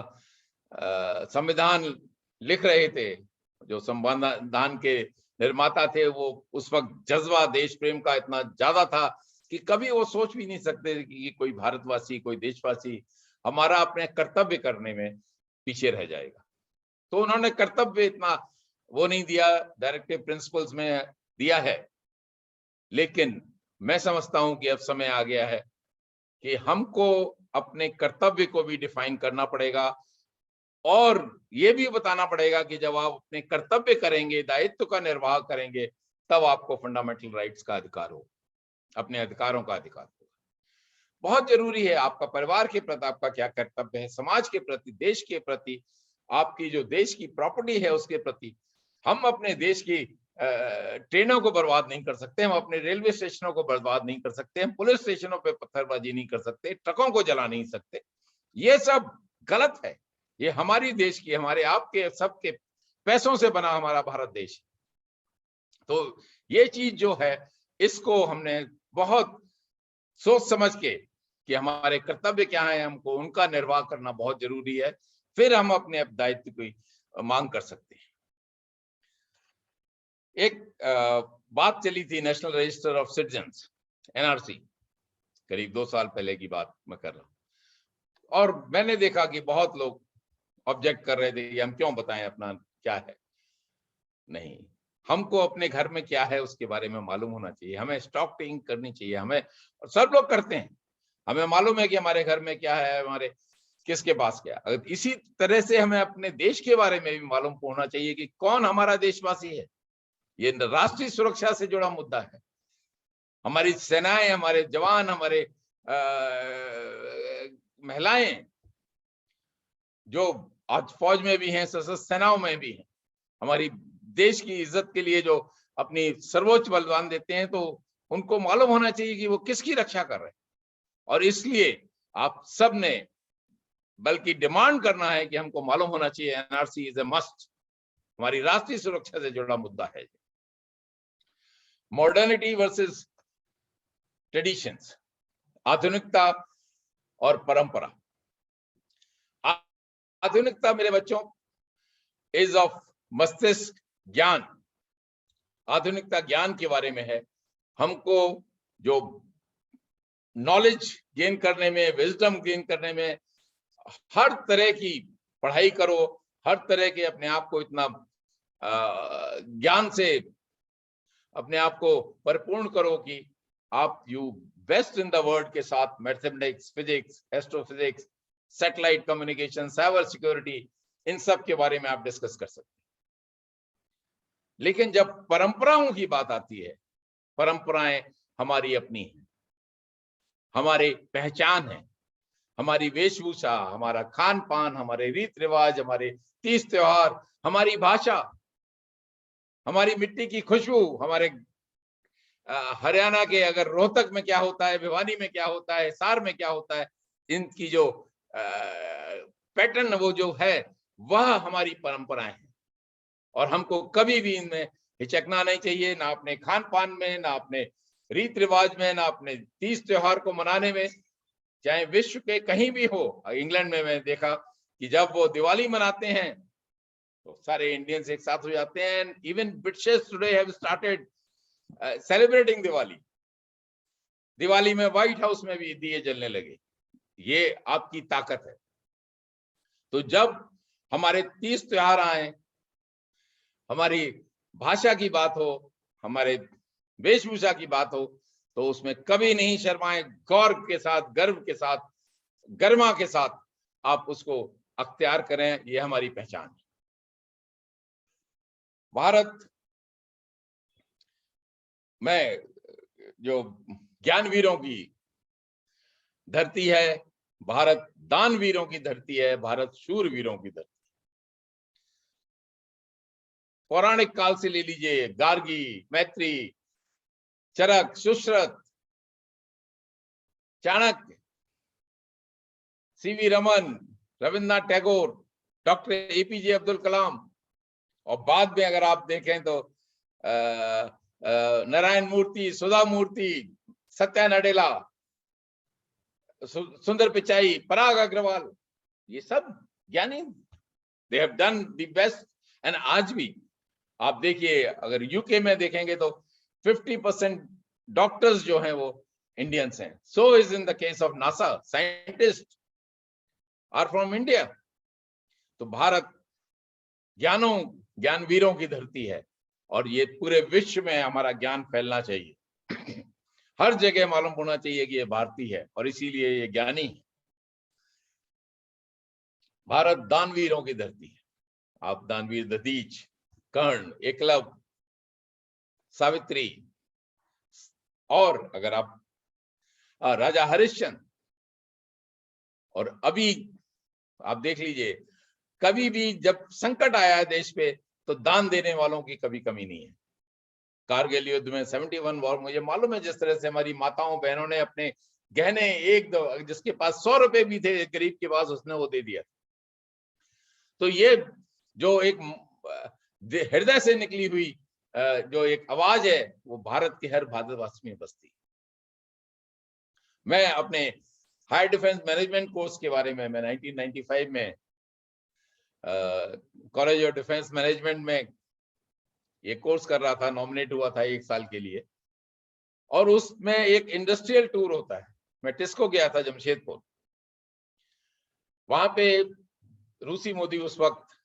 संविधान लिख रहे थे, जो संविधान के निर्माता थे, वो उस वक्त जज्बा देश प्रेम का इतना ज्यादा था कि कभी वो सोच भी नहीं सकते कि कोई भारतवासी, कोई देशवासी हमारा अपने कर्तव्य करने में पीछे रह जाएगा। तो उन्होंने कर्तव्य इतना वो नहीं दिया, डायरेक्टिव प्रिंसिपल्स में दिया है। लेकिन मैं समझता हूं कि अब समय आ गया है कि हमको अपने कर्तव्य को भी डिफाइन करना पड़ेगा और ये भी बताना पड़ेगा कि जब आप अपने कर्तव्य करेंगे, दायित्व का निर्वाह करेंगे, तब आपको फंडामेंटल राइट्स का अधिकार हो, अपने अधिकारों का अधिकार होगा। बहुत जरूरी है आपका परिवार के प्रति आपका क्या कर्तव्य है, समाज के प्रति, देश के प्रति, आपकी जो देश की प्रॉपर्टी है उसके प्रति। हम अपने देश की ट्रेनों को बर्बाद नहीं कर सकते, हम अपने रेलवे स्टेशनों को बर्बाद नहीं कर सकते, हम पुलिस स्टेशनों पे पत्थरबाजी नहीं कर सकते, ट्रकों को जला नहीं सकते। ये सब गलत है। ये हमारी देश की, हमारे आपके सबके पैसों से बना हमारा भारत देश। तो ये चीज जो है, इसको हमने बहुत सोच समझ के कि हमारे कर्तव्य क्या है, हमको उनका निर्वाह करना बहुत जरूरी है, फिर हम अपने दायित्व की मांग कर सकते हैं। एक बात चली थी national register of citizens, NRC, करीब 2 साल पहले की बात मैं कर रहा हूं, और मैंने देखा कि बहुत लोग ऑब्जेक्ट कर रहे थे कि हम क्यों बताएं अपना क्या है। नहीं, हमको अपने घर में क्या है उसके बारे में मालूम होना चाहिए, हमें स्टॉक टेकिंग करनी चाहिए, हमें, और सब लोग करते हैं, हमें मालूम है कि हमारे घर में क्या है, हमारे किसके पास क्या। अगर इसी तरह से हमें अपने देश के बारे में भी मालूम होना चाहिए कि कौन हमारा देशवासी है। ये राष्ट्रीय सुरक्षा से जुड़ा मुद्दा है। हमारी सेनाएं, हमारे जवान, हमारे महिलाएं जो आज फौज में भी हैं, सशस्त्र सेनाओं में भी हैं, हमारी देश की इज्जत के लिए जो अपनी सर्वोच्च बलिदान देते हैं, तो उनको मालूम होना चाहिए कि वो किसकी रक्षा कर रहे हैं। और इसलिए आप सब ने बल्कि डिमांड करना है कि हमको मालूम होना चाहिए, एनआरसी इज ए मस्ट, हमारी राष्ट्रीय सुरक्षा से जुड़ा मुद्दा है। मॉडर्निटी वर्सेस ट्रेडिशंस, आधुनिकता और परंपरा। आधुनिकता मेरे बच्चों इज ऑफ मस्तिष्क ज्ञान, आधुनिकता ज्ञान के बारे में है। हमको जो नॉलेज गेन करने में, विजडम गेन करने में, हर तरह की पढ़ाई करो, हर तरह के अपने आप को इतना ज्ञान से अपने आप को परिपूर्ण करो कि आप you best in the world के साथ mathematics, physics, astrophysics, satellite communication, cyber security, इन सब के बारे में आप डिस्कस कर सकते हैं। लेकिन जब परंपराओं की बात आती है, परंपराएं हमारी अपनी हैं, हमारी पहचान है, हमारी वेशभूषा, हमारा खान पान, हमारे रीत रिवाज, हमारे तीज त्योहार, हमारी भाषा, हमारी मिट्टी की खुशबू, हमारे हरियाणा के अगर रोहतक में क्या होता है, भिवानी में क्या होता है, हिसार में क्या होता है, इनकी जो पैटर्न वो जो है वह हमारी परंपराएं हैं और हमको कभी भी इनमें हिचकना नहीं चाहिए, ना अपने खान पान में, ना अपने रीत रिवाज में, ना अपने तीज त्योहार को मनाने में। चाहे विश्व के कहीं भी हो, इंग्लैंड में मैं देखा कि जब वो दिवाली मनाते हैं तो सारे इंडियंस एक साथ हो जाते हैं। Even Britishers today have started celebrating Diwali. Diwali में व्हाइट हाउस में भी दिए जलने लगे। ये आपकी ताकत है। तो जब हमारे तीज त्योहार आए, हमारी भाषा की बात हो, हमारे वेशभूषा की बात हो, तो उसमें कभी नहीं शर्माएं। गौरव के साथ, गर्व के साथ, गरिमा के साथ आप उसको अख्तियार करें। ये हमारी पहचान है। भारत में जो ज्ञानवीरों की धरती है, भारत दानवीरों की धरती है, भारत शूरवीरों की धरती। पौराणिक काल से ले लीजिए, Gargi, Maitri, Charak, Sushruta, Chanakya, CV Raman, Rabindranath Tagore, doctor APJ Abdul Kalam, और बाद में अगर आप देखें तो नारायण मूर्ति, सुधा मूर्ति, सत्या नडेला, सुंदर पिचाई, पराग अग्रवाल, ये सब ज्ञानी, they have done the best. And आज भी आप देखिए, अगर यूके में देखेंगे तो 50% डॉक्टर्स जो हैं वो इंडियंस हैं। So is in the case of NASA, scientist are from India. तो भारत ज्ञानवीरों की धरती है और ये पूरे विश्व में हमारा ज्ञान फैलना चाहिए। हर जगह मालूम होना चाहिए कि ये भारतीय है और इसीलिए ये ज्ञानी है। भारत दानवीरों की धरती है। आप दानवीर दधीच, कर्ण, एकलव्य, सावित्री, और अगर आप राजा हरिश्चंद्र, और अभी आप देख लीजिए, कभी भी जब संकट आया है देश पे तो दान देने वालों की कभी कमी नहीं है। कारगिल युद्ध में 71 वॉर, मुझे मालूम है जिस तरह से हमारी माताओं बहनों ने अपने गहने, एक दो, जिसके पास 100 रुपए भी थे गरीब के पास, उसने वो दे दिया। तो ये जो एक हृदय से निकली हुई जो एक आवाज है, वो भारत के हर भारतवासी में बसती। मैं अपने हायर डिफेंस मैनेजमेंट कोर्स के बारे में, मैं 1995 में कॉलेज ऑफ डिफेंस मैनेजमेंट में ये कोर्स कर रहा था, नॉमिनेट हुआ था 1 साल के लिए, और उसमें एक इंडस्ट्रियल टूर होता है। मैं टिस्को गया था, जमशेदपुर। वहां पे रूसी मोदी उस वक्त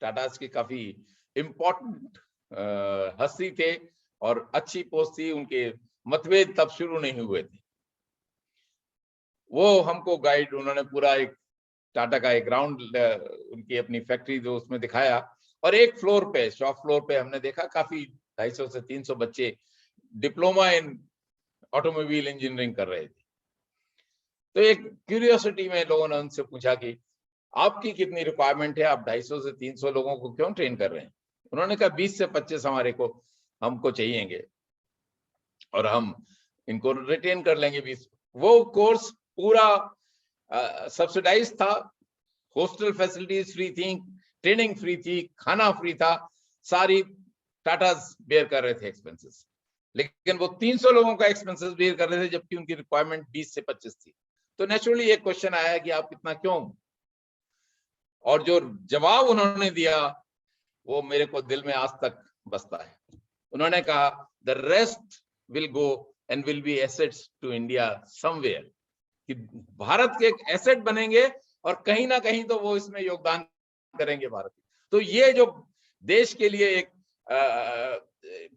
टाटास के काफी इंपॉर्टेंट हस्ती थे और अच्छी पोस्ट थी। उनके मतभेद तब शुरू नहीं हुए थे। वो हमको गाइड, उन्होंने पूरा एक टाटा का एक राउंड उनकी अपनी फैक्ट्री जो उसमें दिखाया, और एक फ्लोर पे, शॉप फ्लोर पे हमने देखा काफी 250 से 300 बच्चे डिप्लोमा इन ऑटोमोबाइल इंजीनियरिंग कर रहे थे। तो एक क्यूरियोसिटी में लोगों ने उनसे पूछा कि आपकी कितनी रिक्वायरमेंट है, आप 250 से 300 लोगों को क्यों ट्रेन कर रहे हैं? उन्होंने कहा 20 से 25 हमको चाहिएंगे और हम इनको रिटेन कर लेंगे 20। वो कोर्स पूरा सब्सिडाइज था, हॉस्टल फैसिलिटीज फ्री थी, ट्रेनिंग फ्री थी, खाना फ्री था, सारी टाटा बेयर कर रहे थे एक्सपेंसेस। लेकिन वो 300 लोगों का एक्सपेंसेस बेयर कर रहे थे, जबकि उनकी रिक्वायरमेंट 20 से 25 थी। तो नेचुरली एक क्वेश्चन आया कि आप इतना क्यों? और जो जवाब उन्होंने दिया वो मेरे को दिल में आज तक बसता है। उन्होंने कहा, the rest will go and will be assets to India somewhere, कि भारत के एक एसेट बनेंगे और कहीं ना कहीं तो वो इसमें योगदान करेंगे भारत। तो ये जो देश के लिए एक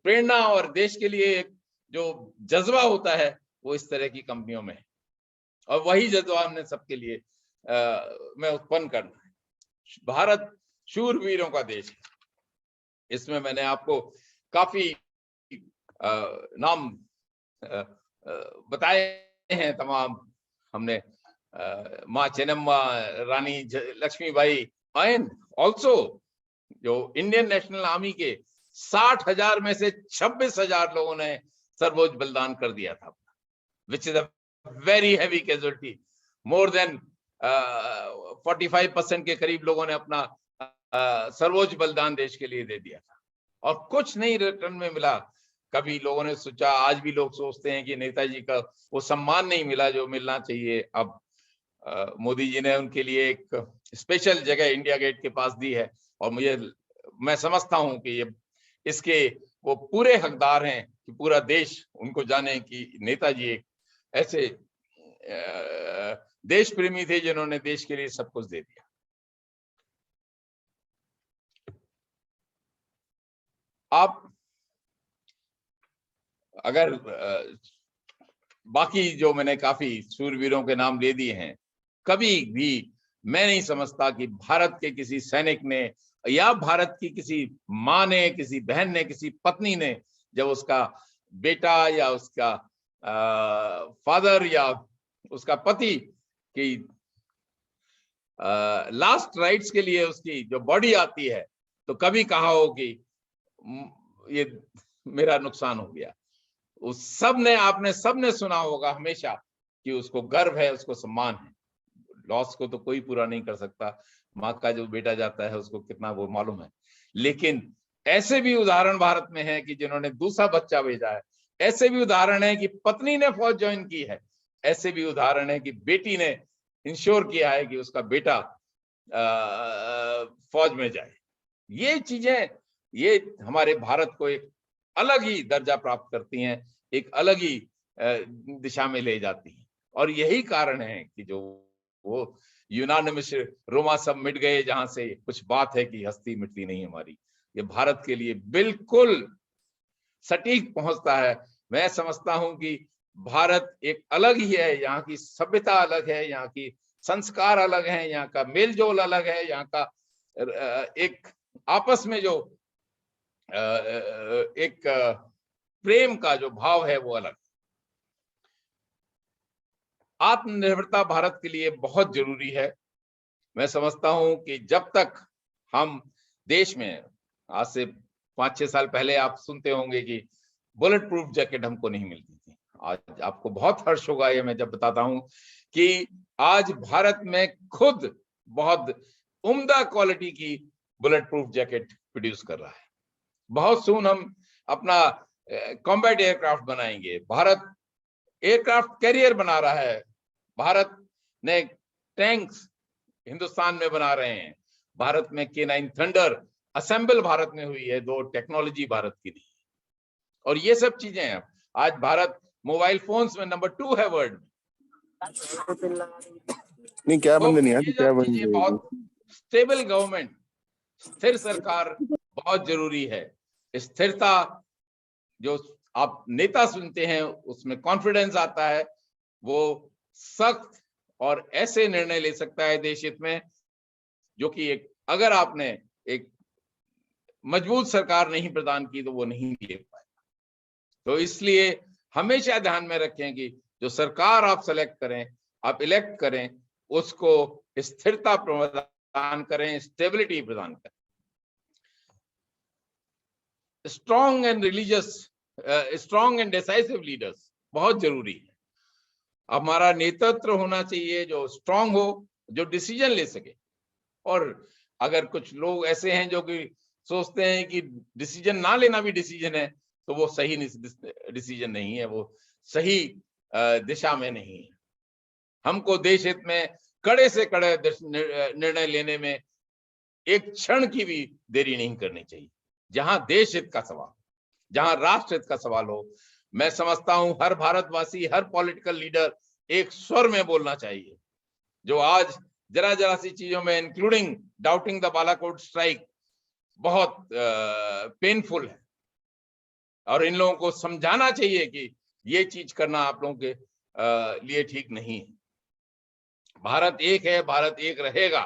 प्रेरणा और देश के लिए एक जो जज्बा होता है, वो इस तरह की कंपनियों में है, और वही जज्बा हमने सबके लिए में उत्पन्न करना है। भारत शूरवीरों का देश है। इसमें मैंने आपको काफी नाम बताए हैं तमाम। हमने माँ चेन्नम्मा, रानी लक्ष्मीबाई, एंड ऑल्सो जो इंडियन नेशनल आर्मी के 60,000 में से 26,000 लोगों ने सर्वोच्च बलिदान कर दिया था, which is a very heavy casualty. More than 45% के करीब लोगों ने अपना सर्वोच्च बलिदान देश के लिए दे दिया था, और कुछ नहीं रिटर्न में मिला। कभी लोगों ने सोचा, आज भी लोग सोचते हैं कि नेताजी का वो सम्मान नहीं मिला जो मिलना चाहिए। अब मोदी जी ने उनके लिए एक स्पेशल जगह इंडिया गेट के पास दी है, और मैं समझता हूं कि ये इसके वो पूरे हकदार हैं कि पूरा देश उनको जाने कि नेताजी एक ऐसे देश प्रेमी थे जिन्होंने देश के लिए सब कुछ दे दिया। आप अगर बाकी जो मैंने काफी शूरवीरों के नाम ले दिए हैं, कभी भी मैं नहीं समझता कि भारत के किसी सैनिक ने या भारत की किसी माँ ने, किसी बहन ने, किसी पत्नी ने जब उसका बेटा या उसका फादर या उसका पति की लास्ट राइट्स के लिए उसकी जो बॉडी आती है, तो कभी कहा हो कि ये मेरा नुकसान हो गया। उस आपने सबने सुना होगा हमेशा कि उसको गर्व है, उसको सम्मान है। लॉस को तो कोई पूरा नहीं कर सकता, माँ का जो बेटा जाता है उसको कितना वो मालूम है। लेकिन ऐसे भी उदाहरण भारत में है कि जिन्होंने दूसरा बच्चा भेजा है, ऐसे भी उदाहरण है कि पत्नी ने फौज ज्वाइन की है, ऐसे भी उदाहरण है कि बेटी ने इंश्योर किया है कि उसका बेटा फौज में जाए। ये चीजें ये हमारे भारत को एक अलग ही दर्जा प्राप्त करती हैं, एक अलग ही दिशा में ले जाती हैं। और यही कारण है कि जो वो यूनानिमस रोमा सब मिट गए, जहां से कुछ बात है कि हस्ती मिटती नहीं हमारी, ये भारत के लिए बिल्कुल सटीक पहुंचता है। मैं समझता हूं कि भारत एक अलग ही है, यहाँ की सभ्यता अलग है, यहाँ की संस्कार अलग है, यहाँ का मेलजोल अलग है, यहाँ का एक आपस में जो एक प्रेम का जो भाव है वो अलग। आत्मनिर्भरता भारत के लिए बहुत जरूरी है। मैं समझता हूं कि जब तक हम देश में, आज से 5-6 साल पहले आप सुनते होंगे कि बुलेट प्रूफ जैकेट हमको नहीं मिलती थी। आज आपको बहुत हर्ष होगा ये मैं जब बताता हूं कि आज भारत में खुद बहुत उम्दा क्वालिटी की बुलेट प्रूफ जैकेट प्रोड्यूस कर रहा है। बहुत सून हम अपना कॉम्बैट एयरक्राफ्ट बनाएंगे। भारत एयरक्राफ्ट कैरियर बना रहा है। भारत ने टैंक्स हिंदुस्तान में बना रहे हैं। भारत में K9 थंडर असेंबल भारत में हुई है, 2 टेक्नोलॉजी भारत की दी। और ये सब चीजें हैं। आज भारत मोबाइल फोन्स में नंबर 2 है वर्ल्ड में। नहीं क्या बंद नहीं ये सब चीजें, बहुत स्टेबल गवर्नमेंट, स्थिर सरकार बहुत जरूरी है। स्थिरता जो आप नेता सुनते हैं उसमें कॉन्फिडेंस आता है, वो सख्त और ऐसे निर्णय ले सकता है देश हित में जो कि एक अगर आपने एक मजबूत सरकार नहीं प्रदान की तो वो नहीं ले पाएगा। तो इसलिए हमेशा ध्यान में रखें कि जो सरकार आप सेलेक्ट करें, आप इलेक्ट करें, उसको स्थिरता प्रदान करें, स्टेबिलिटी प्रदान करें। स्ट्रॉन्ग एंड डिसाइसिव लीडर्स बहुत जरूरी है। हमारा नेतृत्व होना चाहिए जो स्ट्रॉन्ग हो, जो डिसीजन ले सके। और अगर कुछ लोग ऐसे हैं जो कि सोचते हैं कि डिसीजन ना लेना भी डिसीजन है, तो वो सही डिसीजन नहीं है, वो सही दिशा में नहीं है। हमको देश हित में कड़े से कड़े निर्णय लेने में एक क्षण की भी देरी नहीं करनी चाहिए। जहां देश हित का सवाल, जहां राष्ट्र हित का सवाल हो, मैं समझता हूं हर भारतवासी, हर पॉलिटिकल लीडर एक स्वर में बोलना चाहिए। जो आज जरा सी चीजों में, including doubting the Balakot strike, बहुत पेनफुल है। और इन लोगों को समझाना चाहिए कि ये चीज करना आप लोगों के लिए ठीक नहीं है। भारत एक है, भारत एक रहेगा,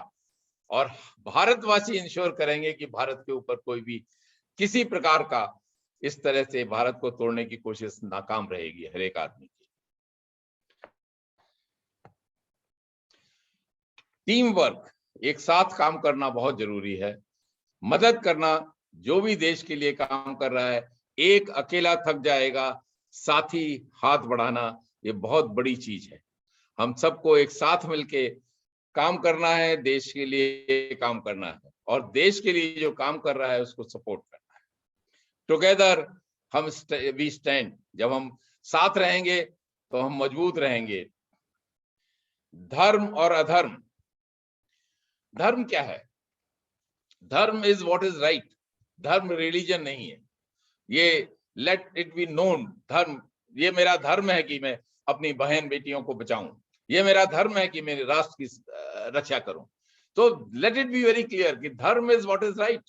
और भारतवासी इंश्योर करेंगे कि भारत के ऊपर कोई भी किसी प्रकार का इस तरह से भारत को तोड़ने की कोशिश नाकाम रहेगी हर एक आदमी की। टीम वर्क, एक साथ काम करना बहुत जरूरी है। मदद करना जो भी देश के लिए काम कर रहा है, एक अकेला थक जाएगा, साथी हाथ बढ़ाना ये बहुत बड़ी चीज है। हम सबको एक साथ मिलके काम करना है, देश के लिए काम करना है, और देश के लिए जो काम कर रहा है उसको सपोर्ट करना है। टुगेदर हम वी स्टैंड। जब हम साथ रहेंगे तो हम मजबूत रहेंगे। धर्म और अधर्म, धर्म क्या है? धर्म इज व्हाट इज राइट। धर्म रिलीजन नहीं है। ये लेट इट बी नोन, धर्म, ये मेरा धर्म है कि मैं अपनी बहन बेटियों को बचाऊं, ये मेरा धर्म है कि मेरे राष्ट्र की रक्षा करूं। तो let it be very clear कि धर्म इज व्हाट इज राइट,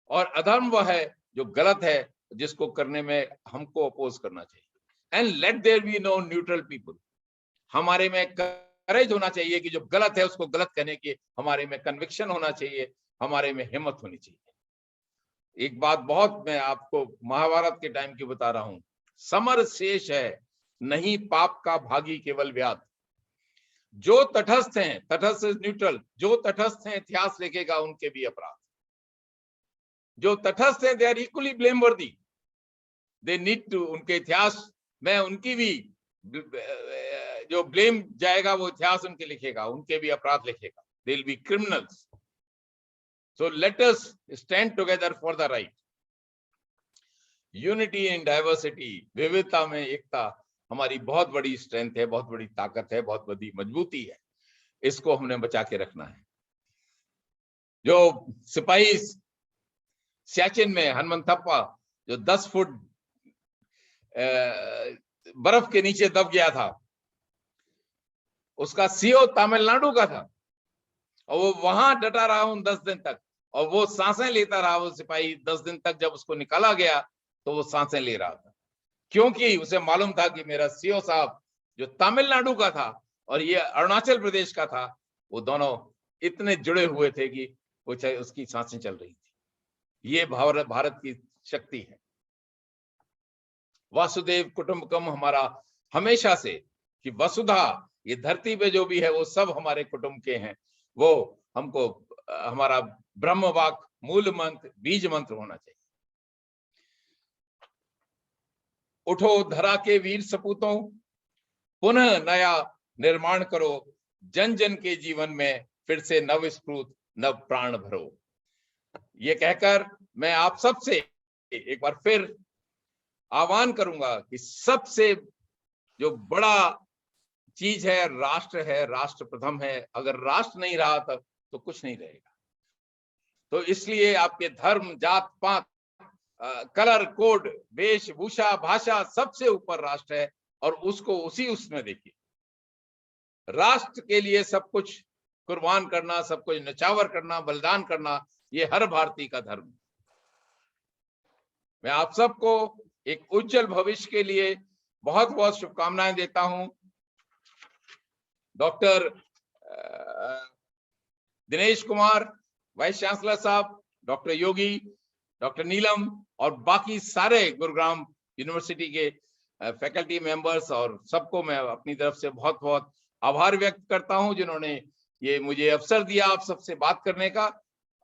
और अधर्म वह है जो गलत है, जिसको करने में हमको अपोज करना चाहिए। And let there be no neutral people. हमारे में करेज होना चाहिए कि जो गलत है उसको गलत कहने की हमारे में कन्विक्शन होना चाहिए, हमारे में हिम्मत होनी चाहिए। एक बात बहुत मैं आपको महाभारत के टाइम की बता रहा हूं, समर शेष है नहीं पाप का भागी केवल व्याध। जो तटस्थ हैं, तटस्थ इज न्यूट्रल, जो तटस्थ हैं इतिहास लिखेगा उनके भी अपराध। जो तटस्थ हैं दे आर इक्वली ब्लेम वर्दी, दे नीड टू, उनके इतिहास में उनकी भी जो ब्लेम जाएगा वो इतिहास उनके लिखेगा, उनके भी अपराध लिखेगा, they will be criminals. So let us stand together for the right. Unity in diversity, विविधता में एकता हमारी बहुत बड़ी स्ट्रेंथ है, बहुत बड़ी ताकत है, बहुत बड़ी मजबूती है। इसको हमने बचा के रखना है। जो सिपाही सियाचिन में हनुमंतप्पा जो 10 फुट बर्फ के नीचे दब गया था, उसका सीओ तमिलनाडु का था, और वो वहां डटा रहा उन 10 दिन तक, और वो सांसें लेता रहा वो सिपाही 10 दिन तक। जब उसको निकाला गया तो वो सांसें ले रहा था, क्योंकि उसे मालूम था कि मेरा सीओ साहब जो तमिलनाडु का था और ये अरुणाचल प्रदेश का था, वो दोनों इतने जुड़े हुए थे कि वो उसकी सांसें चल रही थी। ये भारत की शक्ति है। वासुदेव कुटुंबकम हमारा हमेशा से, कि वसुधा, ये धरती पे जो भी है वो सब हमारे कुटुंब के हैं, वो हमको हमारा ब्रह्मवाक मूल मंत्र, बीज मंत्र होना चाहिए। उठो धरा के वीर सपूतों, पुनः नया निर्माण करो, जन जन के जीवन में फिर से नव स्फूर्त नव प्राण भरो। ये कहकर मैं आप सबसे एक बार फिर आह्वान करूंगा कि सबसे जो बड़ा चीज है राष्ट्र है, राष्ट्र प्रथम है। अगर राष्ट्र नहीं रहा तो कुछ नहीं रहेगा। तो इसलिए आपके धर्म, जात पात, कलर कोड, वेशभूषा, भाषा, सबसे ऊपर राष्ट्र है, और उसको उसी उसमें देखिए। राष्ट्र के लिए सब कुछ कुर्बान करना, सब कुछ न्यौछावर करना, बलिदान करना, ये हर भारतीय का धर्म है। मैं आप सबको एक उज्जवल भविष्य के लिए बहुत बहुत शुभकामनाएं देता हूं। Doctor Dinesh Kumar vice chancellor साहब, डॉक्टर योगी, डॉक्टर नीलम और बाकी सारे गुरुग्राम यूनिवर्सिटी के फैकल्टी मेंबर्स और सबको मैं अपनी तरफ से बहुत बहुत आभार व्यक्त करता हूं, जिन्होंने ये मुझे अवसर दिया आप सबसे बात करने का।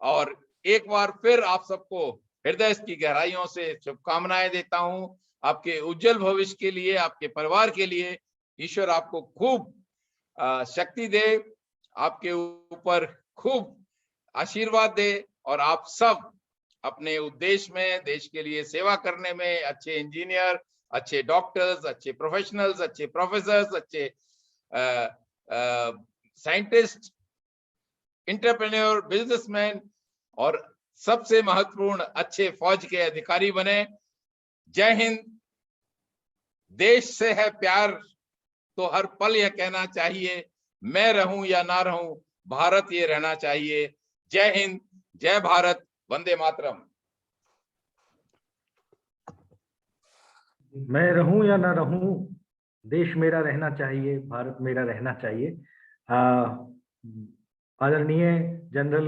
और एक बार फिर आप सबको हृदय की गहराइयों से शुभकामनाएं देता हूं आपके उज्जवल भविष्य के लिए, आपके परिवार के लिए। ईश्वर आपको खूब शक्ति दे, आपके ऊपर खूब आशीर्वाद दे, और आप सब अपने उद्देश्य में, देश के लिए सेवा करने में अच्छे इंजीनियर, अच्छे डॉक्टर्स, अच्छे प्रोफेशनल्स, अच्छे प्रोफेसर्स, अच्छे साइंटिस्ट, एंटरप्रेन्योर, बिजनेसमैन, और सबसे महत्वपूर्ण अच्छे फौज के अधिकारी बने। जय हिंद। देश से है प्यार तो हर पल यह कहना चाहिए, मैं रहूं या ना रहूं, भारत ये रहना चाहिए। जय हिंद, जय भारत, वंदे मातरम। मैं रहूं या ना रहूं, देश मेरा रहना चाहिए, भारत मेरा रहना चाहिए। आदरणीय जनरल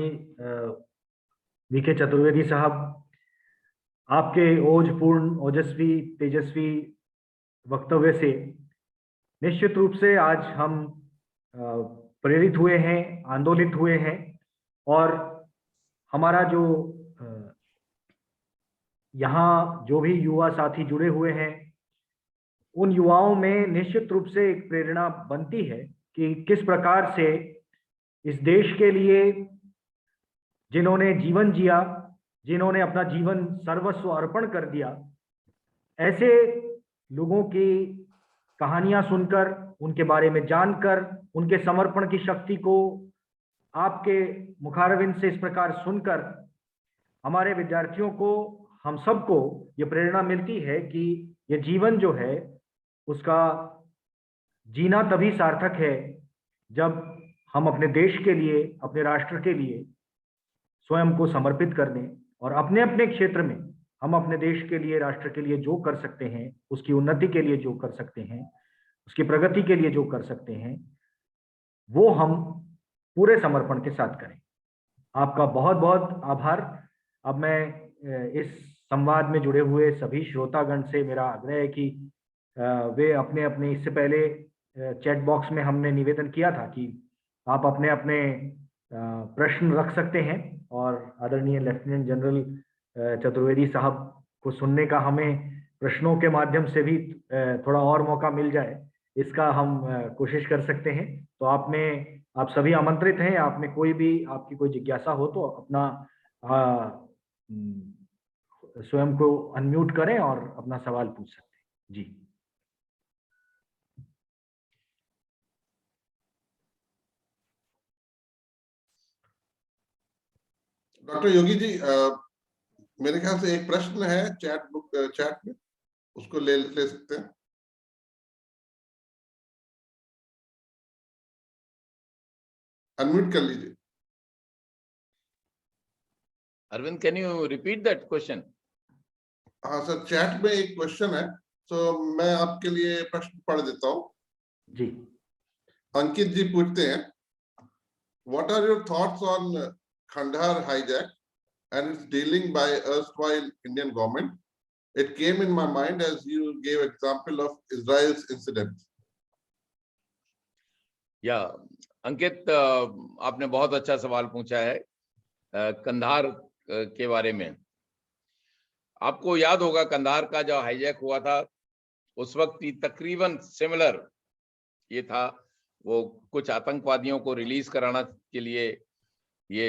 वीके चतुर्वेदी साहब, आपके ओजपूर्ण, ओजस्वी, तेजस्वी वक्तव्य से निश्चित रूप से आज हम प्रेरित हुए हैं, आंदोलित हुए हैं, और हमारा जो यहाँ जो भी युवा साथी जुड़े हुए हैं, उन युवाओं में निश्चित रूप से एक प्रेरणा बनती है कि किस प्रकार से इस देश के लिए जिन्होंने जीवन जिया, जिन्होंने अपना जीवन सर्वस्व अर्पण कर दिया, ऐसे लोगों की कहानियां सुनकर, उनके बारे में जानकर, उनके समर्पण की शक्ति को आपके मुखारविंद से इस प्रकार सुनकर हमारे विद्यार्थियों को, हम सबको ये प्रेरणा मिलती है कि ये जीवन जो है उसका जीना तभी सार्थक है जब हम अपने देश के लिए, अपने राष्ट्र के लिए स्वयं को समर्पित कर दें और अपने अपने क्षेत्र में हम अपने देश के लिए, राष्ट्र के लिए जो कर सकते हैं, उसकी उन्नति के लिए जो कर सकते हैं, उसकी प्रगति के लिए जो कर सकते हैं, वो हम पूरे समर्पण के साथ करें। आपका बहुत बहुत आभार। अब मैं इस संवाद में जुड़े हुए सभी श्रोतागण से मेरा आग्रह है कि वे अपने अपने, इससे पहले चैट बॉक्स में हमने निवेदन किया था कि आप अपने अपने प्रश्न रख सकते हैं और आदरणीय लेफ्टिनेंट जनरल चतुर्वेदी साहब को सुनने का हमें प्रश्नों के माध्यम से भी थोड़ा और मौका मिल जाए, इसका हम कोशिश कर सकते हैं। तो आप सभी आमंत्रित हैं। आप में कोई भी, आपकी कोई जिज्ञासा हो तो अपना स्वयं को अनम्यूट करें और अपना सवाल पूछ सकते हैं। जी डॉक्टर योगी जी, मेरे ख्याल से एक प्रश्न है चैट में, उसको ले सकते हैं। अनम्यूट कर लीजिए। Arvind, can you repeat that question? हाँ सर, चैट में एक क्वेश्चन है, तो मैं आपके लिए प्रश्न पढ़ देता हूँ। जी। अंकित जी पूछते हैं, What are your thoughts on Kandahar hijack and its dealing by erstwhile Indian government? It came in my mind as you gave example of Israel's incident. या अंकित, आपने बहुत अच्छा सवाल पूछा है कंधार के बारे में। आपको याद होगा कंधार का जो हाईजैक हुआ था, उस वक्त भी तकरीबन सिमिलर ये था। वो कुछ आतंकवादियों को रिलीज कराना के लिए, ये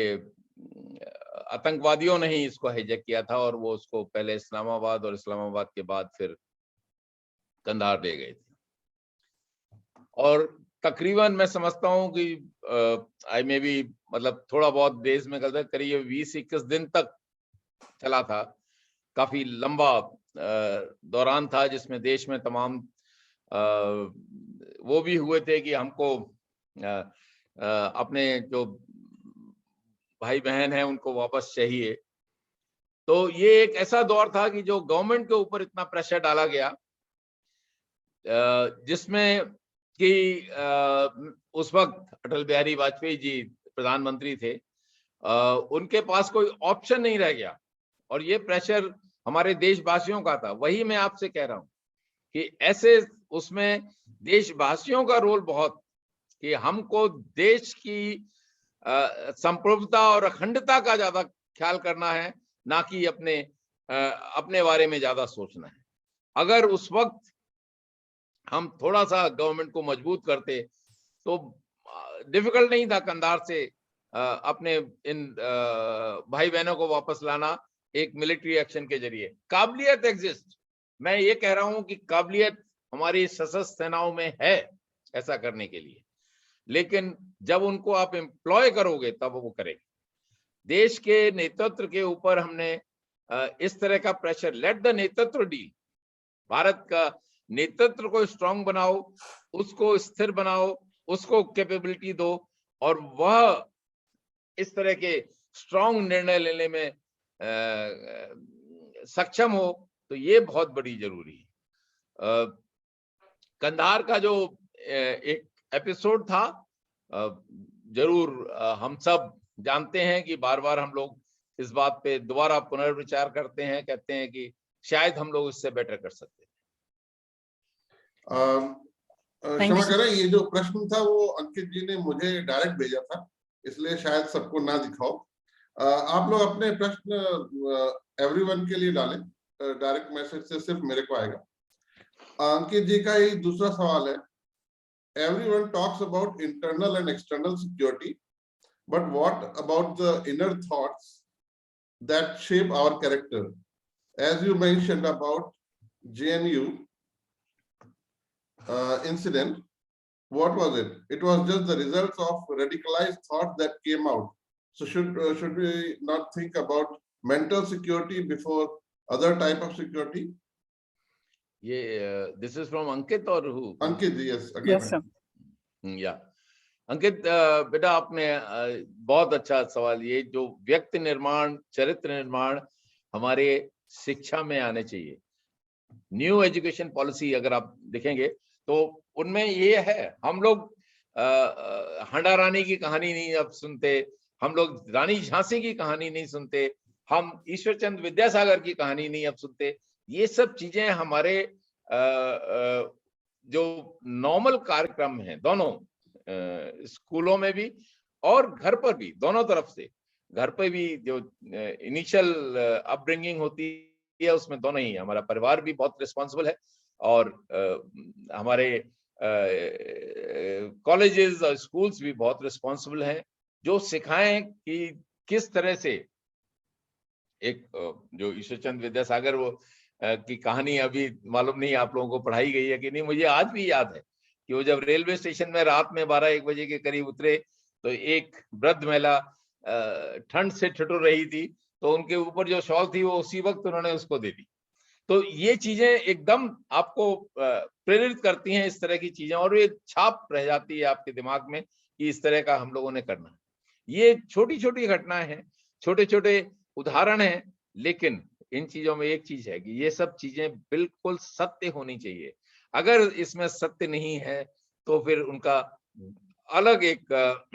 आतंकवादियों ने ही इसको हाईजैक किया था और वो उसको पहले इस्लामाबाद और इस्लामाबाद के बाद फिर कंधार ले गए थे। और तकरीबन मैं समझता हूँ कि आई मे बी, मतलब थोड़ा बहुत देश में गलत, करीब 20-21 दिन तक चला था। काफी लंबा दौरान था जिसमें देश में तमाम वो भी हुए थे कि हमको अपने जो भाई बहन हैं उनको वापस चाहिए। तो ये एक ऐसा दौर था कि जो गवर्नमेंट के ऊपर इतना प्रेशर डाला गया, जिसमें कि उस वक्त अटल बिहारी वाजपेयी जी प्रधानमंत्री थे, उनके पास कोई ऑप्शन नहीं रह गया और ये प्रेशर हमारे देशवासियों का था। वही मैं आपसे कह रहा हूं कि ऐसे उसमें देशवासियों का रोल बहुत, कि हमको देश की संप्रभुता और अखंडता का ज्यादा ख्याल करना है, ना कि अपने बारे में ज्यादा सोचना है। अगर उस वक्त हम थोड़ा सा गवर्नमेंट को मजबूत करते तो डिफिकल्ट नहीं था कंधार से अपने इन भाई बहनों को वापस लाना एक मिलिट्री एक्शन के जरिए। काबिलियत एग्जिस्ट, मैं ये कह रहा हूं कि काबिलियत हमारी सशस्त्र सेनाओं में है ऐसा करने के लिए, लेकिन जब उनको आप एम्प्लॉय करोगे तब वो करेंगे। देश के नेतृत्व के ऊपर हमने इस तरह का प्रेशर, लेट द नेतृत्व डील, भारत का नेतृत्व को स्ट्रांग बनाओ, उसको स्थिर बनाओ, उसको कैपेबिलिटी दो और वह इस तरह के स्ट्रांग निर्णय लेने में सक्षम हो, तो ये बहुत बड़ी जरूरी है। कंधार का जो एक एपिसोड था, जरूर हम सब जानते हैं कि बार बार हम लोग इस बात पे दोबारा पुनर्विचार करते हैं, कहते हैं कि शायद हम लोग इससे बेटर कर सकते हैं। क्षमा करें, ये जो प्रश्न था वो अंकित जी ने मुझे डायरेक्ट भेजा था, इसलिए शायद सबको ना दिखाओ। आप लोग अपने प्रश्न एवरीवन के लिए डालें, डायरेक्ट मैसेज से सिर्फ मेरे को आएगा। अंकित जी का ही दूसरा सवाल है, everyone talks about internal and external security, but what about the inner thoughts that shape our character? As you mentioned about JNU incident, what was it? It was just the results of radicalized thought that came out. So should we not think about mental security before other type of security? ये this is from Ankit or who? Ankit, yes, again. Yes, sir. या अंकित, बेटा आपने बहुत अच्छा सवाल, ये जो व्यक्ति निर्माण, चरित्र निर्माण हमारे शिक्षा में आने चाहिए। न्यू एजुकेशन पॉलिसी अगर आप देखेंगे तो उनमें ये है, हम लोग हंडा रानी की कहानी नहीं अब सुनते, हम लोग रानी झांसी की कहानी नहीं सुनते, हम ईश्वरचंद विद्यासागर की कहानी नहीं अब सुनते। ये सब चीजें हमारे जो नॉर्मल कार्यक्रम हैं, दोनों स्कूलों में भी और घर पर भी, दोनों तरफ से, घर पे भी जो इनिशियल अपब्रिंगिंग होती है उसमें दोनों ही, हमारा परिवार भी बहुत रिस्पॉन्सिबल है और हमारे कॉलेजेस और स्कूल्स भी बहुत रिस्पॉन्सिबल हैं, जो सिखाएं कि किस तरह से एक जो ईश्वरचंद विद्यासागर वो की कहानी अभी मालूम नहीं आप लोगों को पढ़ाई गई है कि नहीं, मुझे आज भी याद है कि वो जब रेलवे स्टेशन में रात में 12-1 बजे के करीब उतरे तो एक वृद्ध महिला ठंड से ठिठुर रही थी, तो उनके ऊपर जो शॉल थी वो उसी वक्त उन्होंने उसको दे दी। तो ये चीजें एकदम आपको प्रेरित करती हैं, इस तरह की चीजें, और ये छाप रह जाती है आपके दिमाग में कि इस तरह का हम लोगों ने करना है। ये छोटी छोटी घटनाएं हैं, छोटे छोटे उदाहरण हैं, लेकिन इन चीजों में एक चीज है कि ये सब चीजें बिल्कुल सत्य होनी चाहिए। अगर इसमें सत्य नहीं है तो फिर उनका अलग एक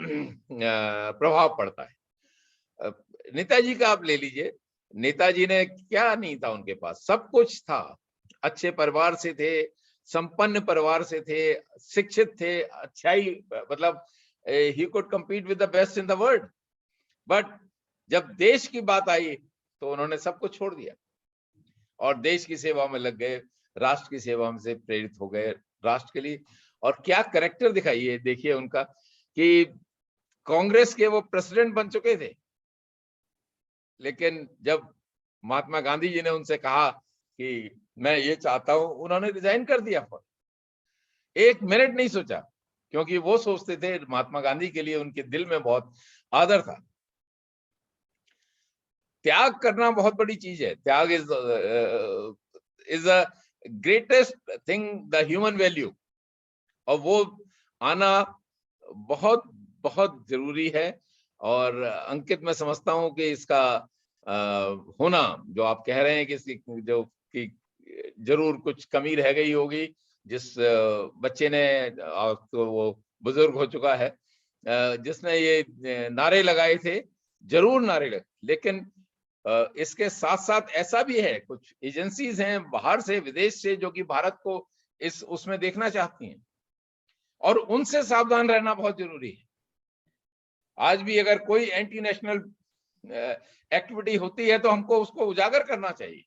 प्रभाव पड़ता है। नेताजी का आप ले लीजिए, नेताजी ने क्या नहीं था, उनके पास सब कुछ था, अच्छे परिवार से थे, संपन्न परिवार से थे, शिक्षित थे, अच्छाई मतलब he could compete with the best in the world, but जब देश की बात आई तो उन्होंने सब कुछ छोड़ दिया और देश की सेवा में लग गए, राष्ट्र की सेवा में से प्रेरित हो गए राष्ट्र के लिए। और क्या कैरेक्टर दिखाइए, देखिए उनका, कि कांग्रेस के वो प्रेसिडेंट बन चुके थे, लेकिन जब महात्मा गांधी जी ने उनसे कहा कि मैं ये चाहता हूं, उन्होंने रिजाइन कर दिया। एक मिनट नहीं सोचा, क्योंकि वो सोचते थे महात्मा गांधी के लिए उनके दिल में बहुत आदर था। त्याग करना बहुत बड़ी चीज है। त्याग is a greatest thing, the human value, और वो आना बहुत बहुत जरूरी है। और अंकित, मैं समझता हूं कि इसका होना, जो आप कह रहे हैं कि इसकी जो कि जरूर कुछ कमी रह गई होगी, जिस बच्चे ने, तो वो बुजुर्ग हो चुका है, जिसने ये नारे लगाए थे, जरूर नारे लगे, लेकिन इसके साथ साथ ऐसा भी है, कुछ एजेंसीज हैं बाहर से, विदेश से, जो कि भारत को इस उसमें देखना चाहती हैं, और उनसे सावधान रहना बहुत जरूरी है। आज भी अगर कोई एंटी नेशनल एक्टिविटी होती है तो हमको उसको उजागर करना चाहिए।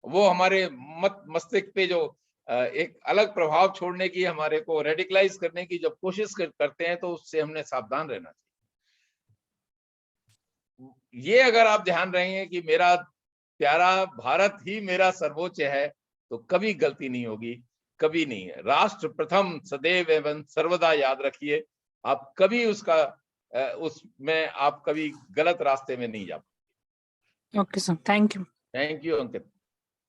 वो हमारे मस्तिष्क पे जो एक अलग प्रभाव छोड़ने की, हमारे को रेडिकलाइज करने की जब कोशिश करते हैं, तो उससे हमने सावधान रहना चाहिए। ये अगर आप ध्यान रखेंगे कि मेरा प्यारा भारत ही मेरा सर्वोच्च है, तो कभी गलती नहीं होगी, कभी नहीं है। राष्ट्र प्रथम सदैव एवं सर्वदा याद रखिए, आप कभी उसमें आप कभी गलत रास्ते में नहीं जा पाएंगे। Okay sir, thank you. Thank you Ankit.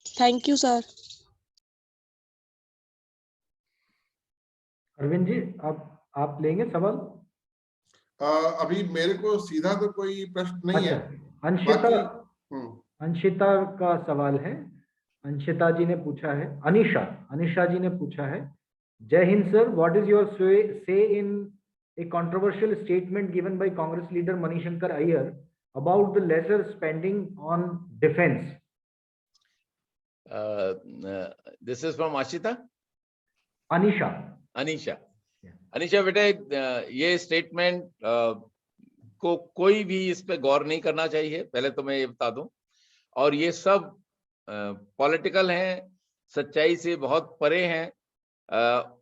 Thank you sir. Arvind ji, आप लेंगे सवाल? अभी मेरे को सीधा तो कोई प्रश्न नहीं है। अंशिता का सवाल है। अंशिता जी ने पूछा है, अनिशा जी ने पूछा है, Jai Hind sir, what is your say in a controversial statement given by Congress leader Manishankar Aiyar about the lesser spending on defence? This is from Ashita. Anisha बेटा, ये स्टेटमेंट को कोई भी इस पे गौर नहीं करना चाहिए, पहले तो मैं ये बता दूं। और ये सब पॉलिटिकल हैं, सच्चाई से बहुत परे हैं।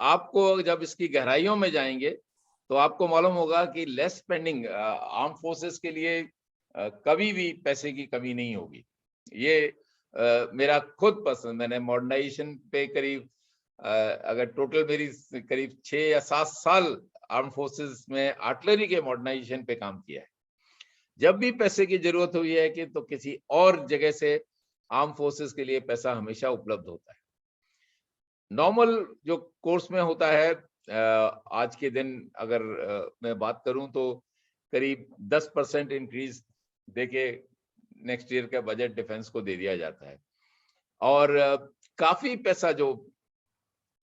आपको जब इसकी गहराइयों में जाएंगे तो आपको मालूम होगा कि लेस स्पेंडिंग आर्म फोर्सेस के लिए कभी भी पैसे की कमी नहीं होगी। ये मेरा खुद पसंद, मैंने मॉडर्नाइजेशन पे करीब अगर टोटल मेरी करीब 6 या 7 साल आर्म फोर्सेस में आर्टिलरी के मॉडर्नाइजेशन पे काम किया है। जब भी पैसे की जरूरत हुई है कि तो किसी और जगह से आर्म फोर्सेस के लिए पैसा हमेशा उपलब्ध होता है। नॉर्मल जो कोर्स में होता है, आज के दिन अगर मैं बात करूं तो करीब 10% इंक्रीज देके नेक्स्ट ईयर का बजट डिफेंस को दे दिया जाता है। और काफी पैसा जो